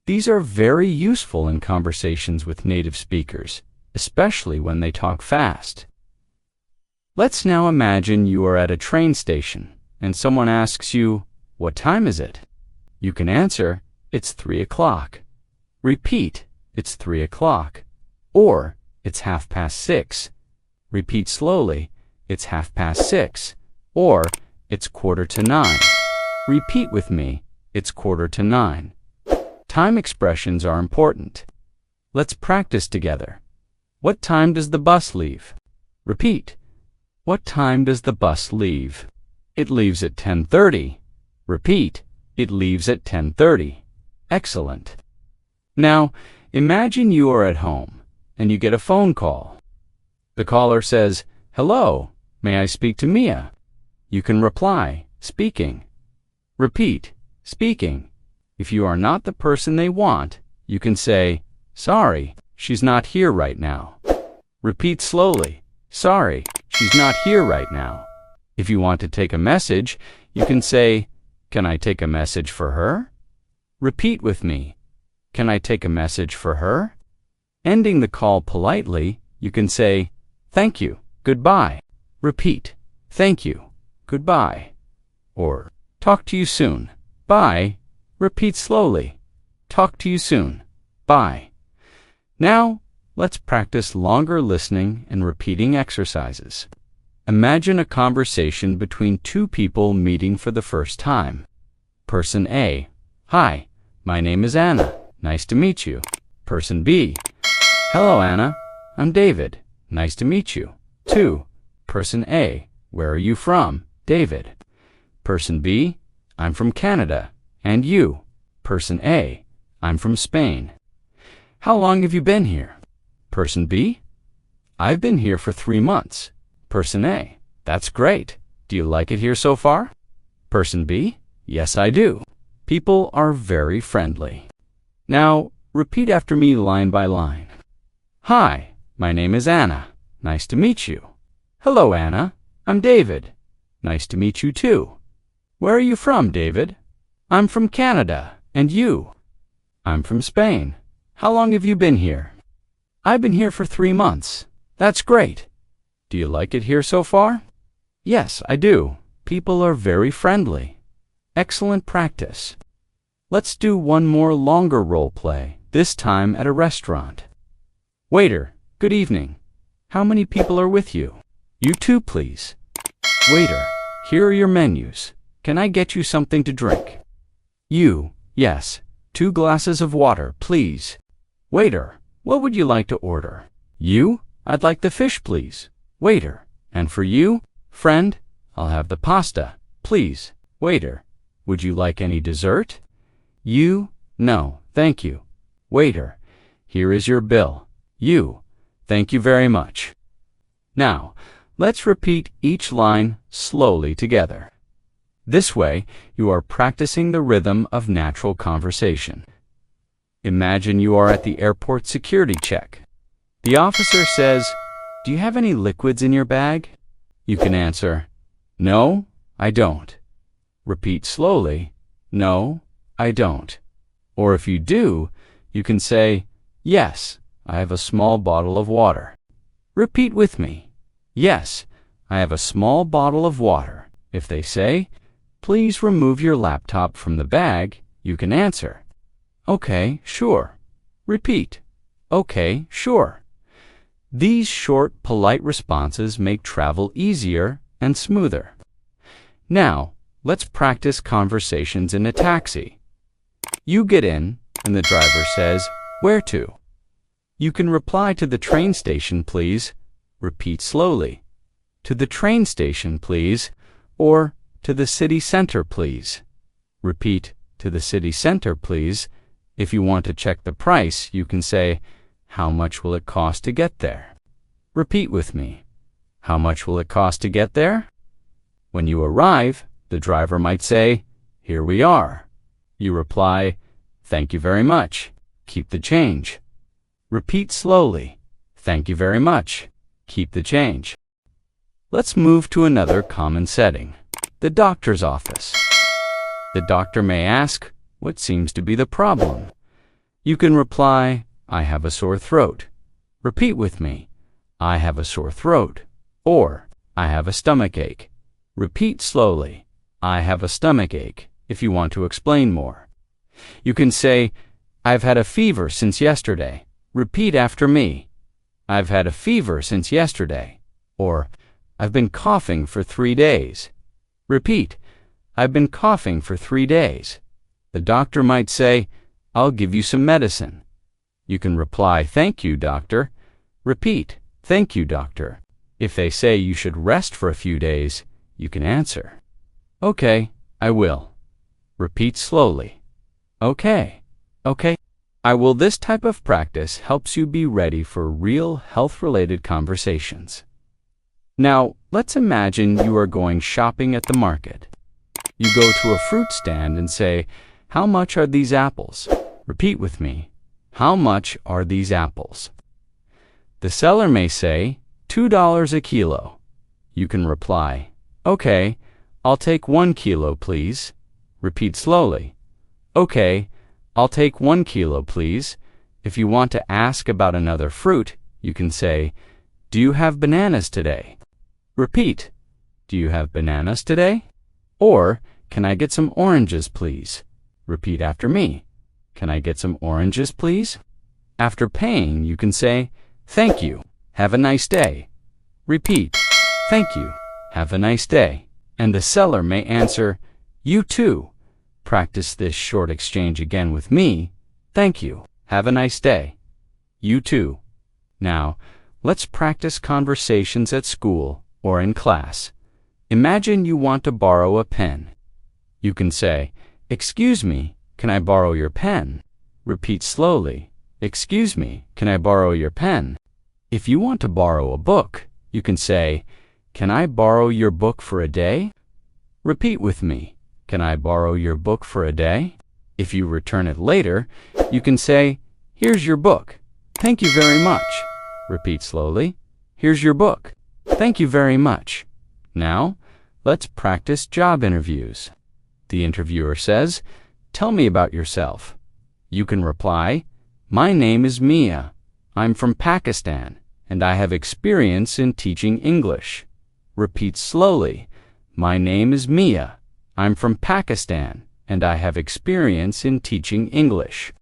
These are very useful in conversations with native speakers, especially when they talk fast. Let's now imagine you are at a train station and someone asks you, what time is it? You can answer, it's 3 o'clock. Repeat, it's 3 o'clock. Or, it's 6:30. Repeat slowly, it's 6:30. Or, it's 9:15. Repeat with me, It's 8:45. Time expressions are important. Let's practice together. What time does the bus leave? Repeat. What time does the bus leave? It leaves at 10:30. Repeat. It leaves at 10:30. Excellent. Now, imagine you are at home and you get a phone call. The caller says, "Hello, may I speak to Mia?" You can reply, "Speaking." Repeat, "Speaking." If you are not the person they want, you can say, "Sorry, she's not here right now." Repeat slowly, "Sorry, she's not here right now." If you want to take a message, you can say, "Can I take a message for her?" Repeat with me, "Can I take a message for her?" Ending the call politely, you can say, "Thank you, goodbye." Repeat, "Thank you, goodbye." Or, "Talk to you soon, bye." Repeat slowly, "Talk to you soon, bye." Now, let's practice longer listening and repeating exercises. Imagine a conversation between two people meeting for the first time. Person A, "Hi, my name is Anna. Nice to meet you." Person B, "Hello, Anna. I'm David. Nice to meet you." 2. Person A, "Where are you from?" David. Person B, "I'm from Canada. And you?" Person A, "I'm from Spain." "How long have you been here?" Person B, "I've been here for 3 months." Person A, "That's great. Do you like it here so far?" Person B, "Yes, I do." People are very friendly. Now, repeat after me line by line. "Hi, my name is Anna. Nice to meet you." "Hello, Anna. I'm David. Nice to meet you too." "Where are you from, David?" "I'm from Canada. And you?" "I'm from Spain. How long have you been here?" "I've been here for 3 months." "That's great. Do you like it here so far?" "Yes, I do. People are very friendly." Excellent practice. Let's do one more longer role play, this time at a restaurant. "Waiter, good evening. How many people are with you?" "You too, please." "Waiter, here are your menus. Can I get you something to drink?" "You, yes. 2 glasses of water, please." "Waiter, what would you like to order?" "You, I'd like the fish, please." "Waiter, and for you, friend, I'll have the pasta, please." "Waiter, would you like any dessert?" "You, no, thank you." "Waiter, here is your bill." "You, thank you very much." Now, let's repeat each line slowly together. This way, you are practicing the rhythm of natural conversation. Imagine you are at the airport security check. The officer says, "Do you have any liquids in your bag?" You can answer, "No, I don't." Repeat slowly, "No, I don't." Or if you do, you can say, "Yes, I have a small bottle of water." Repeat with me, "Yes, I have a small bottle of water." If they say, "Please remove your laptop from the bag," you can answer, "Okay, sure." Repeat, "Okay, sure." These short, polite responses make travel easier and smoother. Now, let's practice conversations in a taxi. You get in, and the driver says, "Where to?" You can reply, "To the train station, please." Repeat slowly, "To the train station, please," or "To the city center, please." Repeat, "To the city center, please." If you want to check the price, you can say, "How much will it cost to get there?" Repeat with me, "How much will it cost to get there?" When you arrive, the driver might say, "Here we are." You reply, "Thank you very much. Keep the change." Repeat slowly, "Thank you very much. Keep the change." Let's move to another common setting, the doctor's office. The doctor may ask, "What seems to be the problem?" You can reply, "I have a sore throat." Repeat with me, "I have a sore throat," or "I have a stomach ache." Repeat slowly, "I have a stomach ache," if you want to explain more. You can say, "I've had a fever since yesterday." Repeat after me, "I've had a fever since yesterday," or "I've been coughing for 3 days." Repeat, "I've been coughing for 3 days." The doctor might say, "I'll give you some medicine." You can reply, "Thank you, doctor." Repeat, "Thank you, doctor." If they say you should rest for a few days, you can answer, "Okay, I will." Repeat slowly, "Okay, okay, I will." This type of practice helps you be ready for real health-related conversations. Now, let's imagine you are going shopping at the market. You go to a fruit stand and say, "How much are these apples?" Repeat with me, "How much are these apples?" The seller may say, $2 a kilo. You can reply, "Okay, I'll take 1 kilo, please." Repeat slowly, "Okay, I'll take 1 kilo, please." If you want to ask about another fruit, you can say, "Do you have bananas today?" Repeat, "Do you have bananas today?" Or, "Can I get some oranges, please?" Repeat after me, "Can I get some oranges, please?" After paying, you can say, "Thank you. Have a nice day." Repeat, "Thank you. Have a nice day." And the seller may answer, "You too." Practice this short exchange again with me. "Thank you. Have a nice day." You too. Now, let's practice conversations at school or in class. Imagine you want to borrow a pen. You can say, "Excuse me, can I borrow your pen?" Repeat slowly, "Excuse me, can I borrow your pen?" If you want to borrow a book, you can say, "Can I borrow your book for a day?" Repeat with me, "Can I borrow your book for a day?" If you return it later, you can say, "Here's your book. Thank you very much." Repeat slowly, "Here's your book. Thank you very much." Now, let's practice job interviews. The interviewer says, "Tell me about yourself." You can reply, "My name is Mia. I'm from Pakistan, and I have experience in teaching English." Repeat slowly, "My name is Mia. I'm from Pakistan, and I have experience in teaching English."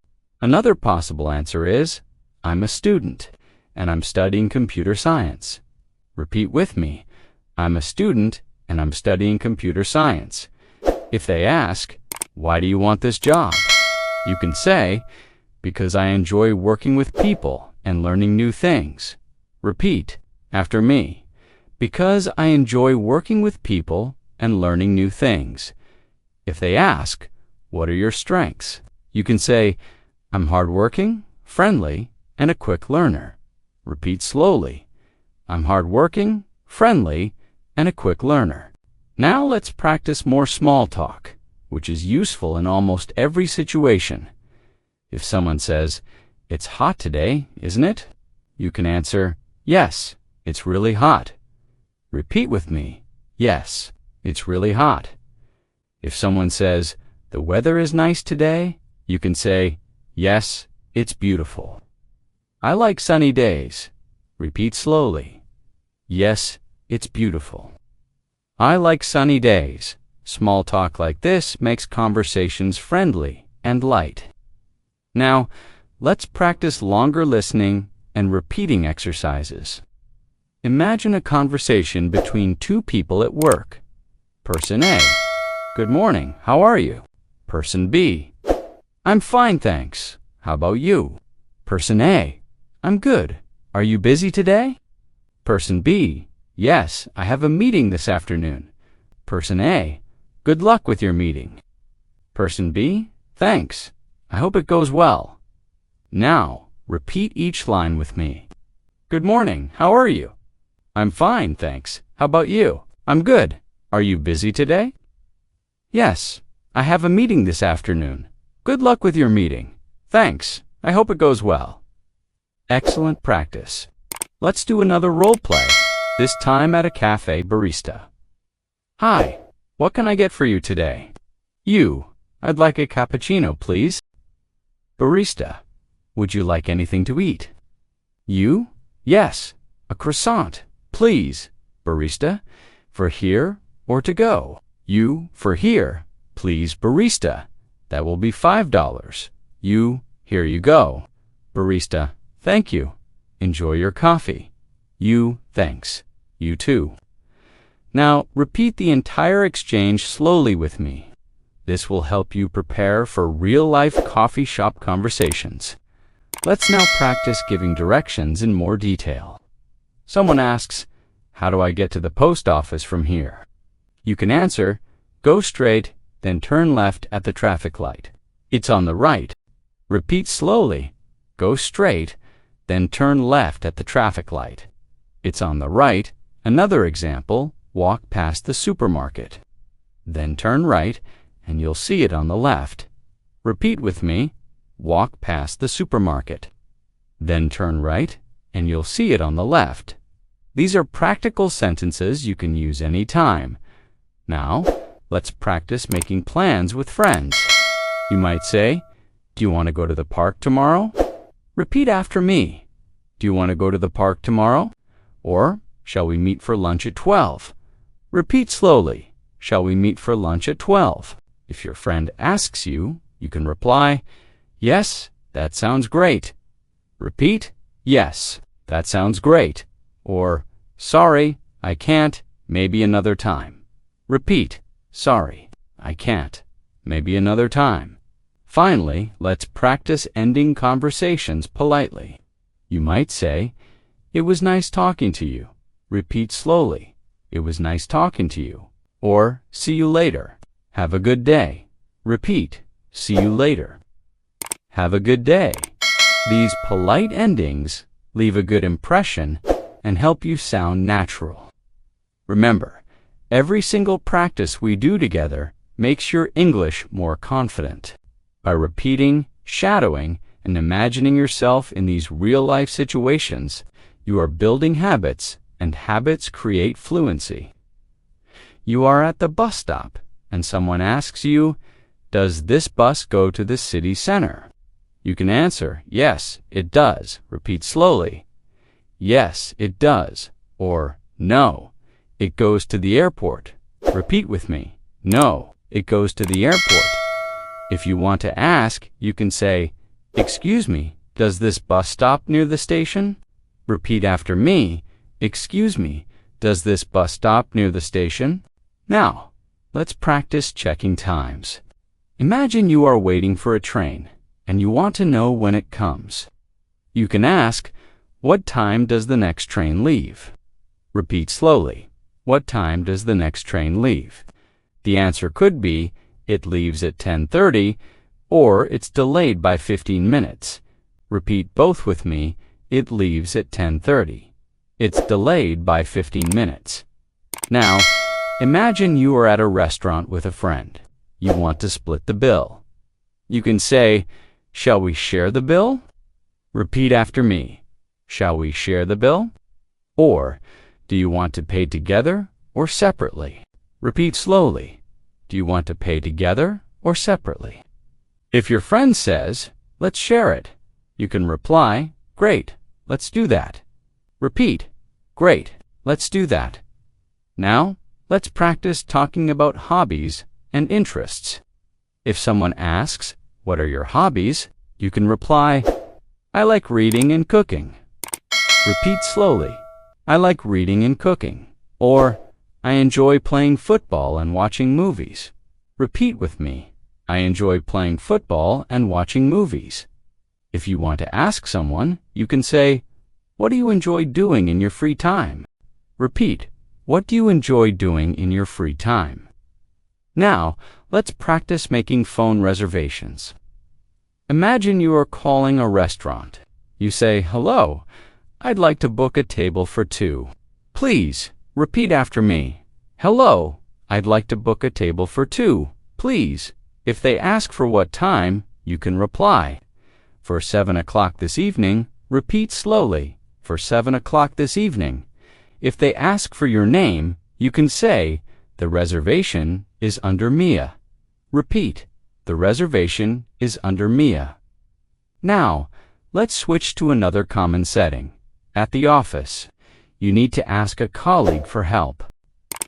Another possible answer is, "I'm a student, and I'm studying computer science." Repeat with me, "I'm a student, and I'm studying computer science." If they ask, "Why do you want this job?" you can say, "Because I enjoy working with people and learning new things." Repeat after me, "Because I enjoy working with people and learning new things." If they ask, "What are your strengths?" you can say, "I'm hardworking, friendly, and a quick learner." Repeat slowly, "I'm hardworking, friendly, and a quick learner." Now let's practice more small talk, which is useful in almost every situation. If someone says, "It's hot today, isn't it?" you can answer, "Yes, it's really hot." Repeat with me, "Yes, it's really hot." If someone says, "The weather is nice today," you can say, "Yes, it's beautiful." "I like sunny days." Repeat slowly, "Yes, it's beautiful." I like sunny days. Small talk like this makes conversations friendly and light. Now, let's practice longer listening and repeating exercises. Imagine a conversation between two people at work. Person A, "Good morning, how are you?" Person B, "I'm fine, thanks. How about you?" Person A, "I'm good. Are you busy today?" Person B, "Yes, I have a meeting this afternoon." Person A, "Good luck with your meeting." Person B, "Thanks. I hope it goes well." Now, repeat each line with me. "Good morning, how are you?" "I'm fine, thanks. How about you?" "I'm good. Are you busy today?" "Yes, I have a meeting this afternoon. Good luck with your meeting. Thanks. I hope it goes well." Excellent practice. Let's do another role play, this time at a cafe barista. "Hi, what can I get for you today?" "You, I'd like a cappuccino, please." Barista, "Would you like anything to eat?" "You, yes, a croissant, please." Barista, "For here or to go?" "You, for here, please." Barista, "That will be $5. You, here you go." Barista, "Thank you. Enjoy your coffee." You, "Thanks. You too." Now, repeat the entire exchange slowly with me. This will help you prepare for real-life coffee shop conversations. Let's now practice giving directions in more detail. Someone asks, "How do I get to the post office from here?" You can answer, "Go straight, then turn left at the traffic light. It's on the right." Repeat slowly, "Go straight, then turn left at the traffic light. It's on the right." Another example, walk past the supermarket. Then turn right, and you'll see it on the left. Repeat with me, walk past the supermarket. Then turn right, and you'll see it on the left. These are practical sentences you can use anytime. Now, let's practice making plans with friends. You might say, "Do you want to go to the park tomorrow?" Repeat after me. "Do you want to go to the park tomorrow?" Or, "Shall we meet for lunch at 12?" Repeat slowly. "Shall we meet for lunch at 12?" If your friend asks you, you can reply, "Yes, that sounds great." Repeat, "Yes, that sounds great." Or, "Sorry, I can't, maybe another time." Repeat, "Sorry, I can't, maybe another time." Finally, let's practice ending conversations politely. You might say, "It was nice talking to you." Repeat slowly, "It was nice talking to you." Or, "See you later." "Have a good day." Repeat, "See you later." "Have a good day." These polite endings leave a good impression and help you sound natural. Remember, every single practice we do together makes your English more confident. By repeating, shadowing, and imagining yourself in these real-life situations, you are building habits, and habits create fluency. You are at the bus stop, and someone asks you, "Does this bus go to the city center?" You can answer, "Yes, it does." Repeat slowly, "Yes, it does." Or, "No, it goes to the airport." Repeat with me, "No, it goes to the airport." If you want to ask, you can say, "Excuse me, does this bus stop near the station?" Repeat after me, "Excuse me, does this bus stop near the station?" Now, let's practice checking times. Imagine you are waiting for a train, and you want to know when it comes. You can ask, "What time does the next train leave?" Repeat slowly, "What time does the next train leave?" The answer could be, "It leaves at 10:30, or "It's delayed by 15 minutes. Repeat both with me, "It leaves at 10:30. "It's delayed by 15 minutes. Now, imagine you are at a restaurant with a friend. You want to split the bill. You can say, "Shall we share the bill?" Repeat after me, "Shall we share the bill?" Or, "Do you want to pay together or separately?" Repeat slowly, "Do you want to pay together or separately?" If your friend says, "Let's share it," you can reply, "Great, let's do that." Repeat, "Great, let's do that." Now, let's practice talking about hobbies and interests. If someone asks, "What are your hobbies?" you can reply, "I like reading and cooking." Repeat slowly, "I like reading and cooking." Or, "I enjoy playing football and watching movies." Repeat with me, "I enjoy playing football and watching movies." If you want to ask someone, you can say, "What do you enjoy doing in your free time?" Repeat, "What do you enjoy doing in your free time?" Now, let's practice making phone reservations. Imagine you are calling a restaurant. You say, "Hello, I'd like to book a table for 2. Please, repeat after me. Hello, I'd like to book a table for 2, please." If they ask for what time, you can reply, "For 7 o'clock this evening." Repeat slowly, "For 7 o'clock this evening." If they ask for your name, you can say, "The reservation is under Mia." Repeat, "The reservation is under Mia." Now, let's switch to another common setting. At the office, you need to ask a colleague for help.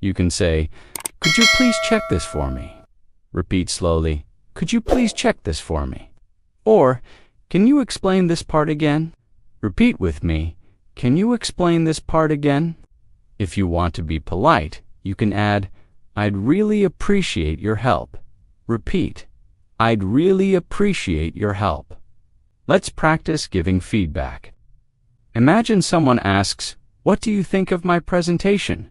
You can say, "Could you please check this for me?" Repeat slowly, "Could you please check this for me?" Or, "Can you explain this part again?" Repeat with me, "Can you explain this part again?" If you want to be polite, you can add, "I'd really appreciate your help." Repeat, I'd really appreciate your help. Let's practice giving feedback. Imagine someone asks, "What do you think of my presentation?"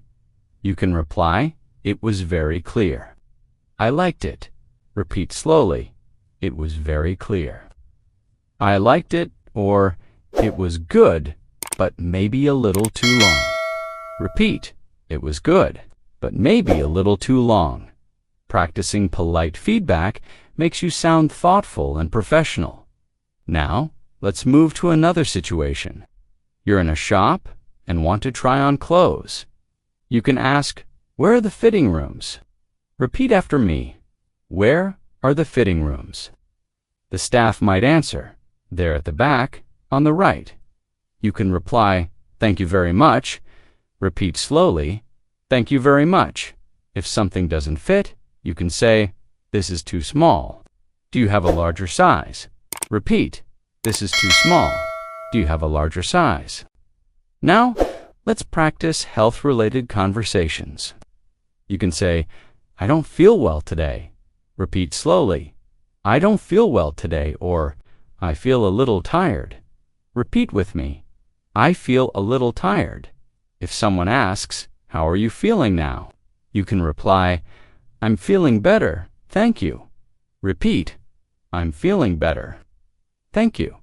You can reply, "It was very clear." "I liked it." Repeat slowly, "It was very clear." "I liked it," or "It was good, but maybe a little too long." Repeat, "It was good, but maybe a little too long." Practicing polite feedback makes you sound thoughtful and professional. Now, let's move to another situation. You're in a shop and want to try on clothes. You can ask, "Where are the fitting rooms?" Repeat after me, "Where are the fitting rooms?" The staff might answer, "They're at the back, on the right." You can reply, "Thank you very much." Repeat slowly, "Thank you very much." If something doesn't fit, you can say, "This is too small." "Do you have a larger size?" Repeat, "This is too small." "Do you have a larger size?" Now, let's practice health-related conversations. You can say, "I don't feel well today." Repeat slowly, "I don't feel well today," or "I feel a little tired." Repeat with me, "I feel a little tired." If someone asks, "How are you feeling now?" you can reply, "I'm feeling better, thank you." Repeat, "I'm feeling better. Thank you."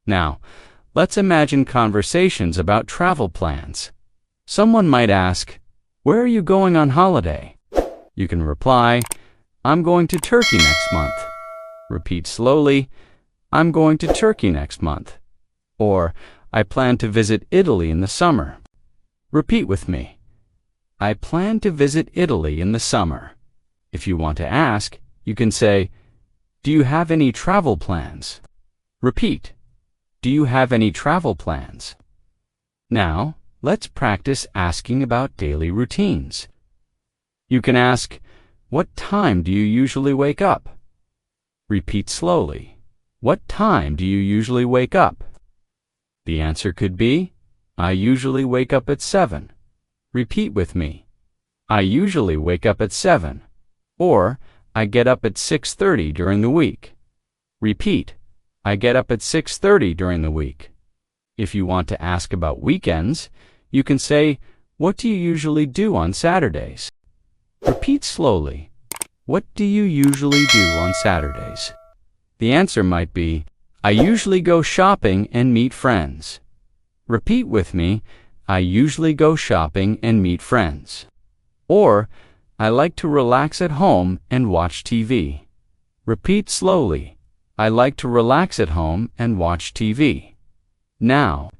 Now, let's imagine conversations about travel plans. Someone might ask, "Where are you going on holiday?" You can reply, "I'm going to Turkey next month." Repeat slowly, "I'm going to Turkey next month." Or, "I plan to visit Italy in the summer." Repeat with me, "I plan to visit Italy in the summer." If you want to ask, you can say, "Do you have any travel plans?" Repeat, "Do you have any travel plans?" Now, let's practice asking about daily routines. You can ask, "What time do you usually wake up?" Repeat slowly, "What time do you usually wake up?" The answer could be, "I usually wake up at 7. Repeat with me, "I usually wake up at 7. Or, "I get up at 6:30 during the week." Repeat, "I get up at 6:30 during the week." If you want to ask about weekends, you can say, "What do you usually do on Saturdays?" Repeat slowly, "What do you usually do on Saturdays?" The answer might be, "I usually go shopping and meet friends." Repeat with me, "I usually go shopping and meet friends." Or, "I like to relax at home and watch TV." Repeat slowly, "I like to relax at home and watch TV." Now,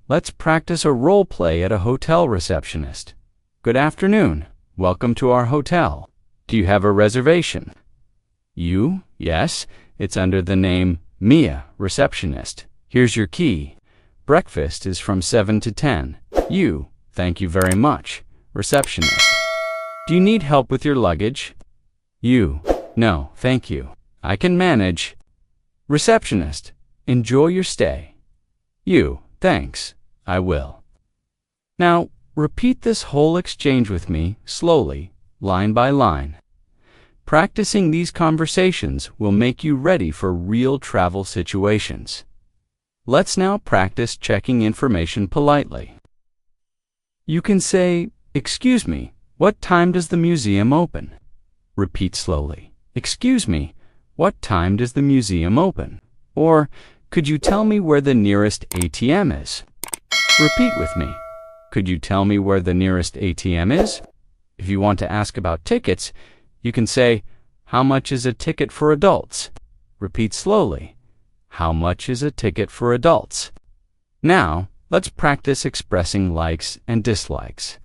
let's practice a role play at a hotel receptionist. "Good afternoon. Welcome to our hotel. Do you have a reservation?" You, "Yes, it's under the name Mia, receptionist. Here's your key. Breakfast is from 7 to 10. You, "Thank you very much, receptionist. Do you need help with your luggage?" You, "No, thank you. I can manage." Receptionist, "Enjoy your stay." You, "Thanks, I will." Now, repeat this whole exchange with me, slowly, line by line. Practicing these conversations will make you ready for real travel situations. Let's now practice checking information politely. You can say, "Excuse me, what time does the museum open?" Repeat slowly, "Excuse me, what time does the museum open?" Or, "Could you tell me where the nearest ATM is?" Repeat with me, "Could you tell me where the nearest ATM is?" If you want to ask about tickets, you can say, "How much is a ticket for adults?" Repeat slowly, "How much is a ticket for adults?" Now, let's practice expressing likes and dislikes.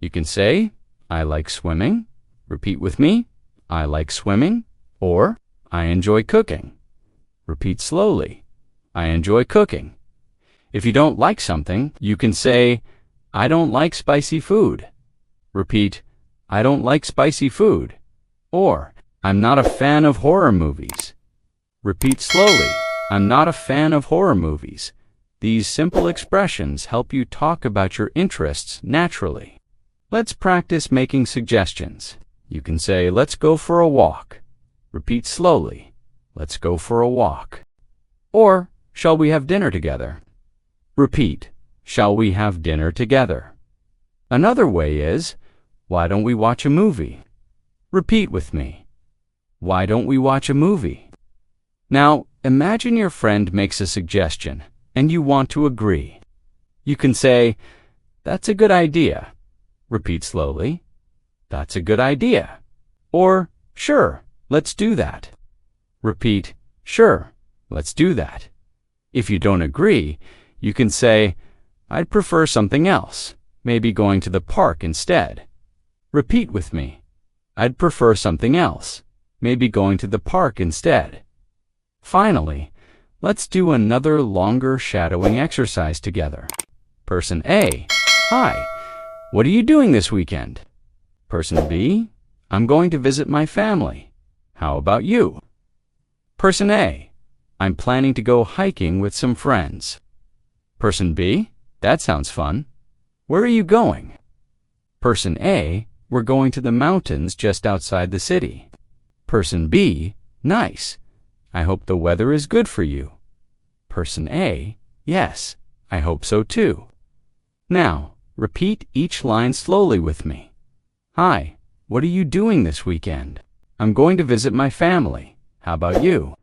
You can say, "I like swimming." Repeat with me, "I like swimming." Or, "I enjoy cooking." Repeat slowly, "I enjoy cooking." If you don't like something, you can say, "I don't like spicy food." Repeat, "I don't like spicy food." Or, "I'm not a fan of horror movies." Repeat slowly, "I'm not a fan of horror movies." These simple expressions help you talk about your interests naturally. Let's practice making suggestions. You can say, "Let's go for a walk." Repeat slowly. Let's go for a walk. Or, shall we have dinner together? Repeat. Shall we have dinner together? Another way is, why don't we watch a movie? Repeat with me. Why don't we watch a movie? Now, imagine your friend makes a suggestion and you want to agree. You can say, that's a good idea. Repeat slowly. That's a good idea. Or, sure, let's do that. Repeat, sure, let's do that. If you don't agree, you can say, I'd prefer something else, maybe going to the park instead. Repeat with me. I'd prefer something else, maybe going to the park instead. Finally, let's do another longer shadowing exercise together. Person A, hi, what are you doing this weekend? Person B, I'm going to visit my family. How about you? Person A, I'm planning to go hiking with some friends. Person B, that sounds fun. Where are you going? Person A, we're going to the mountains just outside the city. Person B, nice. I hope the weather is good for you. Person A, yes, I hope so too. Now, repeat each line slowly with me. Hi, what are you doing this weekend? I'm going to visit my family. How about you?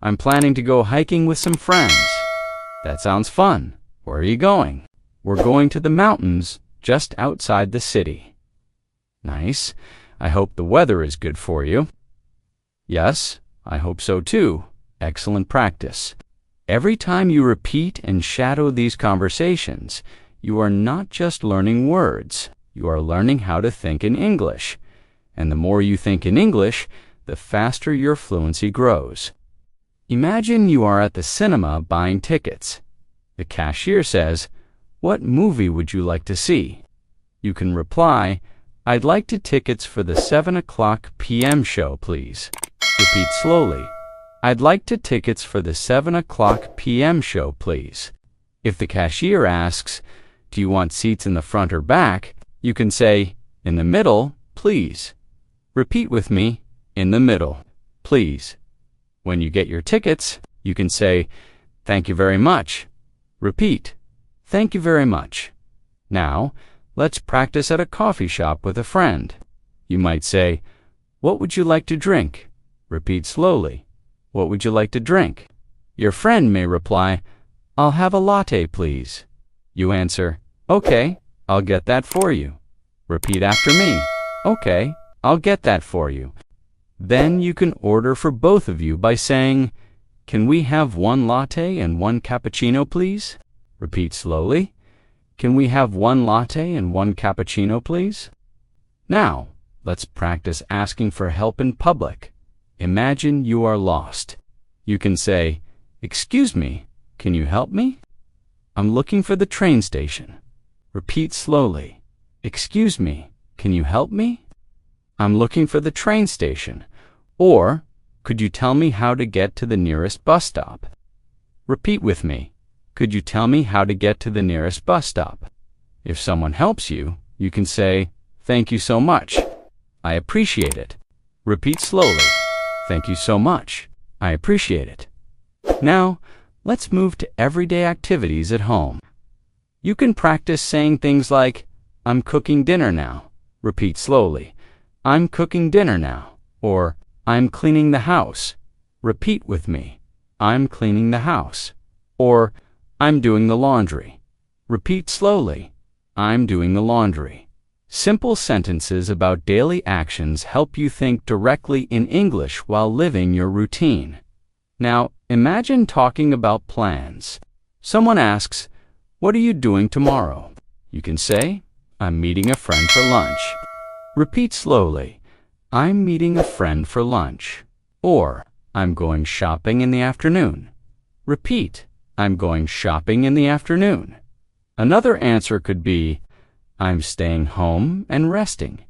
I'm planning to go hiking with some friends. That sounds fun. Where are you going? We're going to the mountains just outside the city. Nice. I hope the weather is good for you. Yes, I hope so too. Excellent practice. Every time you repeat and shadow these conversations, you are not just learning words, you are learning how to think in English. And the more you think in English, the faster your fluency grows. Imagine you are at the cinema buying tickets. The cashier says, "What movie would you like to see?" You can reply, "I'd like tickets for the 7 p.m. show, please." Repeat slowly. "I'd like tickets for the 7 p.m. show, please." If the cashier asks, "Do you want seats in the front or back?" you can say, "In the middle, please." Repeat with me, "In the middle, please." When you get your tickets, you can say, "Thank you very much." Repeat, "Thank you very much." Now, let's practice at a coffee shop with a friend. You might say, "What would you like to drink?" Repeat slowly. "What would you like to drink?" Your friend may reply, "I'll have a latte, please." You answer, "Okay, I'll get that for you." Repeat after me. "Okay, I'll get that for you." Then you can order for both of you by saying, "Can we have one latte and one cappuccino, please?" Repeat slowly. "Can we have one latte and one cappuccino, please?" Now, let's practice asking for help in public. Imagine you are lost. You can say, "Excuse me, can you help me? I'm looking for the train station." Repeat slowly. "Excuse me, can you help me? I'm looking for the train station." Or, "Could you tell me how to get to the nearest bus stop?" Repeat with me. "Could you tell me how to get to the nearest bus stop?" If someone helps you, you can say, "Thank you so much. I appreciate it." Repeat slowly. "Thank you so much. I appreciate it." Now, let's move to everyday activities at home. You can practice saying things like, "I'm cooking dinner now." Repeat slowly. "I'm cooking dinner now." Or, "I'm cleaning the house." Repeat with me. "I'm cleaning the house." Or, "I'm doing the laundry." Repeat slowly. "I'm doing the laundry." Simple sentences about daily actions help you think directly in English while living your routine. Now, imagine talking about plans. Someone asks, "What are you doing tomorrow?" You can say, "I'm meeting a friend for lunch." Repeat slowly. "I'm meeting a friend for lunch." Or, "I'm going shopping in the afternoon." Repeat, "I'm going shopping in the afternoon." Another answer could be, "I'm staying home and resting."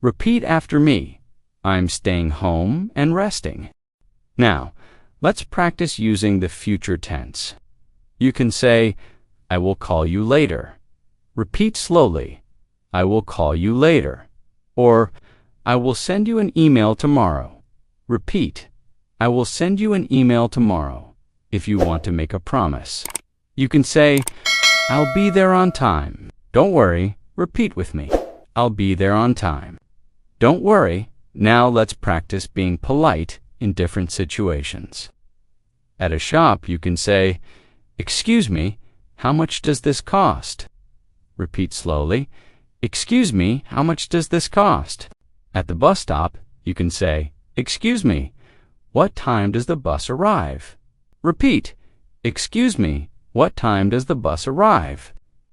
Repeat after me. "I'm staying home and resting." Now, let's practice using the future tense. You can say, "I will call you later." Repeat slowly. "I will call you later." Or, "I will send you an email tomorrow." Repeat. I will send you an email tomorrow if you want to make a promise. You can say, I'll be there on time. Don't worry. Repeat with me. I'll be there on time. Don't worry. Now let's practice being polite in different situations. At a shop, you can say, Excuse me, how much does this cost? Repeat slowly. Excuse me, how much does this cost? At the bus stop, you can say, Excuse me, what time does the bus arrive? Repeat. Excuse me, what time does the bus arrive?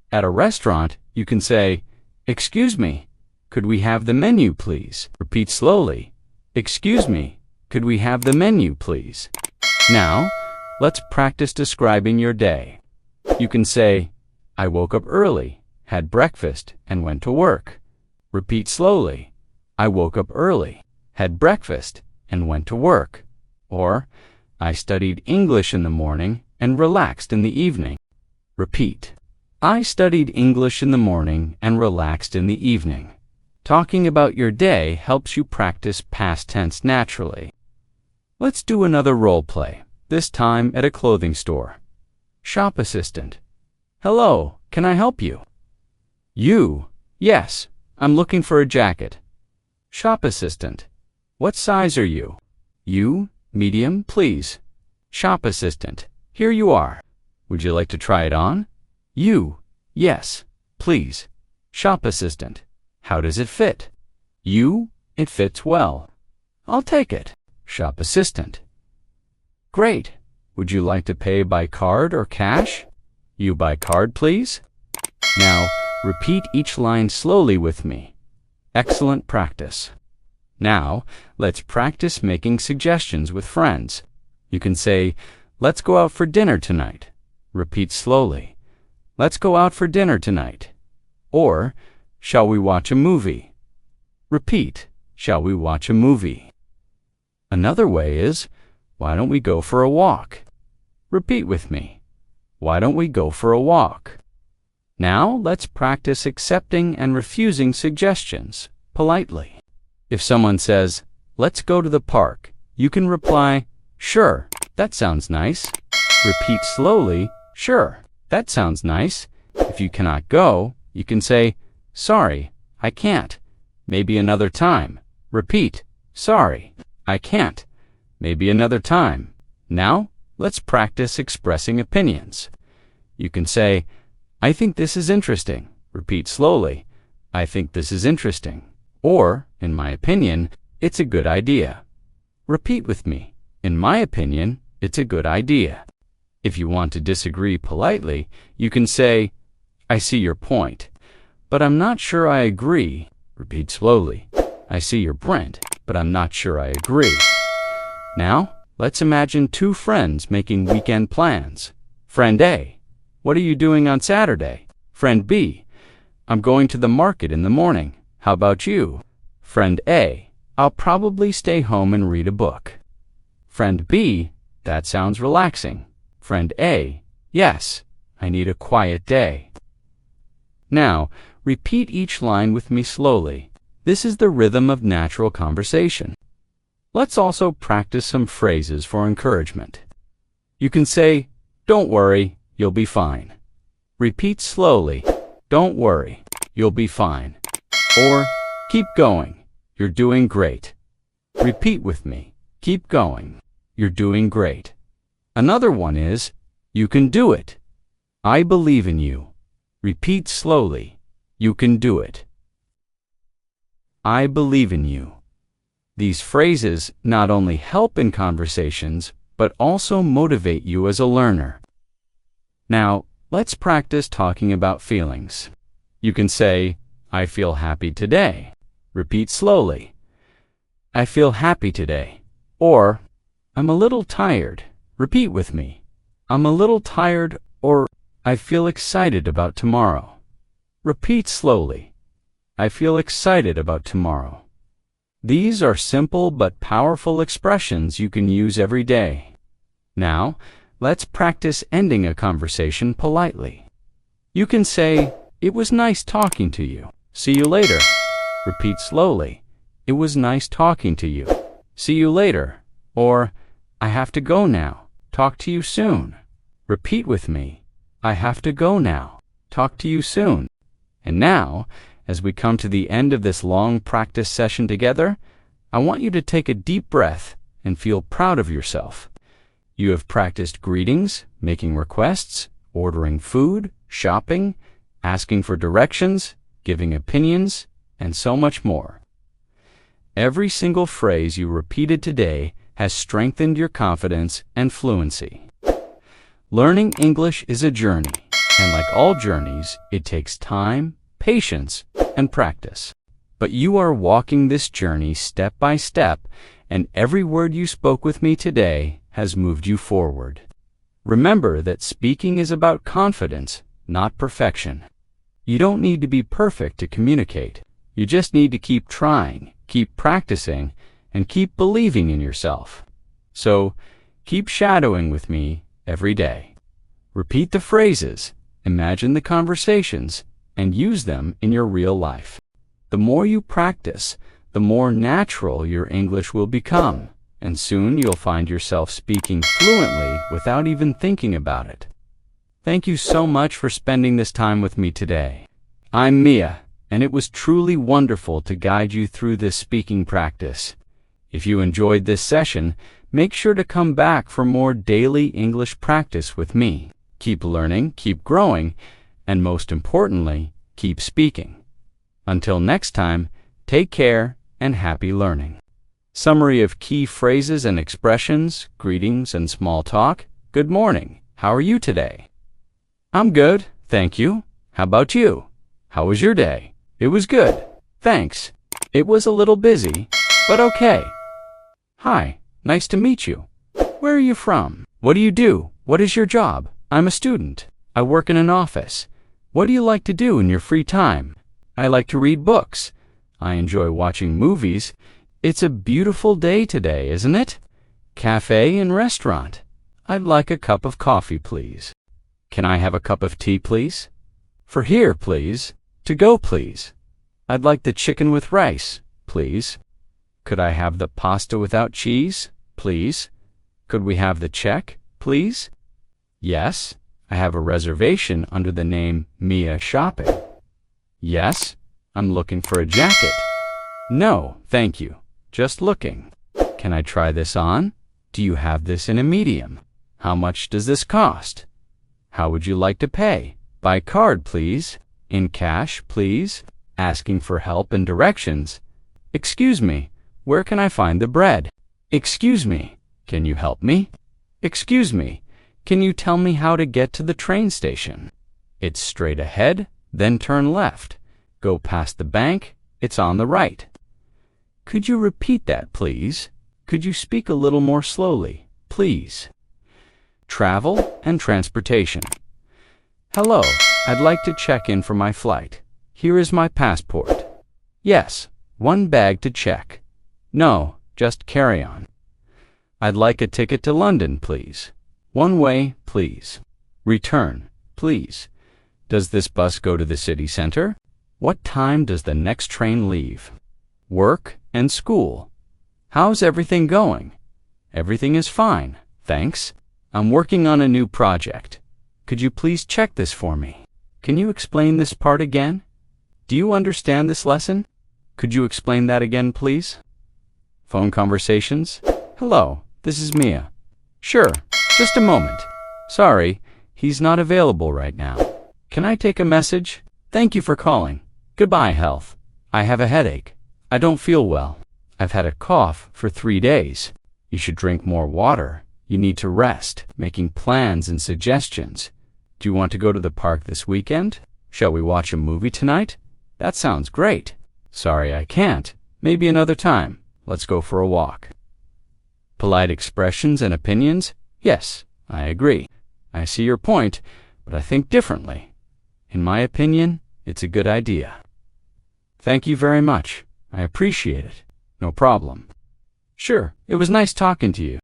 At a restaurant, you can say, Excuse me, could we have the menu, please? Repeat slowly. Excuse me, could we have the menu, please? Now, let's practice describing your day. You can say, I woke up early, had breakfast, and went to work. Repeat slowly. I woke up early, had breakfast, and went to work. Or, I studied English in the morning and relaxed in the evening. Repeat. I studied English in the morning and relaxed in the evening. Talking about your day helps you practice past tense naturally. Let's do another role play, this time at a clothing store. Shop assistant. Hello, can I help you? You. Yes, I'm looking for a jacket. Shop assistant. What size are you? You. Medium, please. Shop assistant. Here you are. Would you like to try it on? You. Yes, please. Shop assistant. How does it fit? You. It fits well. I'll take it. Shop assistant. Great. Would you like to pay by card or cash? You by card, please. Now, repeat each line slowly with me. Excellent practice. Now, let's practice making suggestions with friends. You can say, Let's go out for dinner tonight. Repeat slowly. Let's go out for dinner tonight. Or, shall we watch a movie? Repeat. Shall we watch a movie? Another way is, why don't we go for a walk? Repeat with me. Why don't we go for a walk? Now, let's practice accepting and refusing suggestions politely. If someone says, Let's go to the park, you can reply, Sure, that sounds nice. Repeat slowly, Sure, that sounds nice. If you cannot go, you can say, Sorry, I can't. Maybe another time. Repeat, Sorry, I can't. Maybe another time. Now, let's practice expressing opinions. You can say, I think this is interesting. Repeat slowly, I think this is interesting. Or, in my opinion, it's a good idea. Repeat with me. In my opinion, it's a good idea. If you want to disagree politely, you can say, I see your point, but I'm not sure I agree. Repeat slowly. I see your point, but I'm not sure I agree. Now, let's imagine two friends making weekend plans. Friend A, what are you doing on Saturday? Friend B, I'm going to the market in the morning. How about you? Friend A, I'll probably stay home and read a book. Friend B, that sounds relaxing. Friend A, yes, I need a quiet day. Now, repeat each line with me slowly. This is the rhythm of natural conversation. Let's also practice some phrases for encouragement. You can say, Don't worry, you'll be fine. Repeat slowly, Don't worry, you'll be fine. Or, Keep going, you're doing great. Repeat with me, Keep going, you're doing great. Another one is, You can do it. I believe in you. Repeat slowly, You can do it. I believe in you. These phrases not only help in conversations, but also motivate you as a learner. Now, let's practice talking about feelings. You can say, I feel happy today. Repeat slowly. I feel happy today. Or, I'm a little tired. Repeat with me. I'm a little tired, or I feel excited about tomorrow. Repeat slowly. I feel excited about tomorrow. These are simple but powerful expressions you can use every day. Now, let's practice ending a conversation politely. You can say, It was nice talking to you. See you later. Repeat slowly. It was nice talking to you. See you later. Or, I have to go now. Talk to you soon. Repeat with me. I have to go now. Talk to you soon. And now, as we come to the end of this long practice session together, I want you to take a deep breath and feel proud of yourself. You have practiced greetings, making requests, ordering food, shopping, asking for directions, giving opinions, and so much more. Every single phrase you repeated today has strengthened your confidence and fluency. Learning English is a journey, and like all journeys, it takes time, patience, and practice. But you are walking this journey step by step, and every word you spoke with me today has moved you forward. Remember that speaking is about confidence, not perfection. You don't need to be perfect to communicate. You just need to keep trying, keep practicing, and keep believing in yourself. So, keep shadowing with me every day. Repeat the phrases, imagine the conversations, and use them in your real life. The more you practice, the more natural your English will become, and soon you'll find yourself speaking fluently without even thinking about it. Thank you so much for spending this time with me today. I'm Mia, and it was truly wonderful to guide you through this speaking practice. If you enjoyed this session, make sure to come back for more daily English practice with me. Keep learning, keep growing, and most importantly, keep speaking. Until next time, take care and happy learning. Summary of key phrases and expressions, greetings and small talk. Good morning. How are you today? I'm good, thank you. How about you? How was your day? It was good, thanks. It was a little busy, but okay. Hi, nice to meet you. Where are you from? What do you do? What is your job? I'm a student. I work in an office. What do you like to do in your free time? I like to read books. I enjoy watching movies. It's a beautiful day today, isn't it? Cafe and restaurant. I'd like a cup of coffee, please. Can I have a cup of tea, please? For here, please. To go, please. I'd like the chicken with rice, please. Could I have the pasta without cheese, please? Could we have the check, please? Yes, I have a reservation under the name Mia Shopping. Yes, I'm looking for a jacket. No, thank you. Just looking. Can I try this on? Do you have this in a medium? How much does this cost? How would you like to pay? By card, please. In cash, please. Asking for help and directions. Excuse me, where can I find the bread? Excuse me, can you help me? Excuse me, can you tell me how to get to the train station? It's straight ahead, then turn left. Go past the bank, it's on the right. Could you repeat that, please? Could you speak a little more slowly, please? Travel and transportation. Hello, I'd like to check in for my flight. Here is my passport. Yes, one bag to check. No, just carry on. I'd like a ticket to London, please. One way, please. Return, please. Does this bus go to the city center? What time does the next train leave? Work and school. How's everything going? Everything is fine, thanks. I'm working on a new project. Could you please check this for me? Can you explain this part again? Do you understand this lesson? Could you explain that again, please? Phone conversations. Hello, this is Mia. Sure, just a moment. Sorry, he's not available right now. Can I take a message? Thank you for calling. Goodbye, health. I have a headache. I don't feel well. I've had a cough for 3 days. You should drink more water. You need to rest, making plans and suggestions. Do you want to go to the park this weekend? Shall we watch a movie tonight? That sounds great. Sorry, I can't. Maybe another time. Let's go for a walk. Polite expressions and opinions? Yes, I agree. I see your point, but I think differently. In my opinion, it's a good idea. Thank you very much. I appreciate it. No problem. Sure, it was nice talking to you.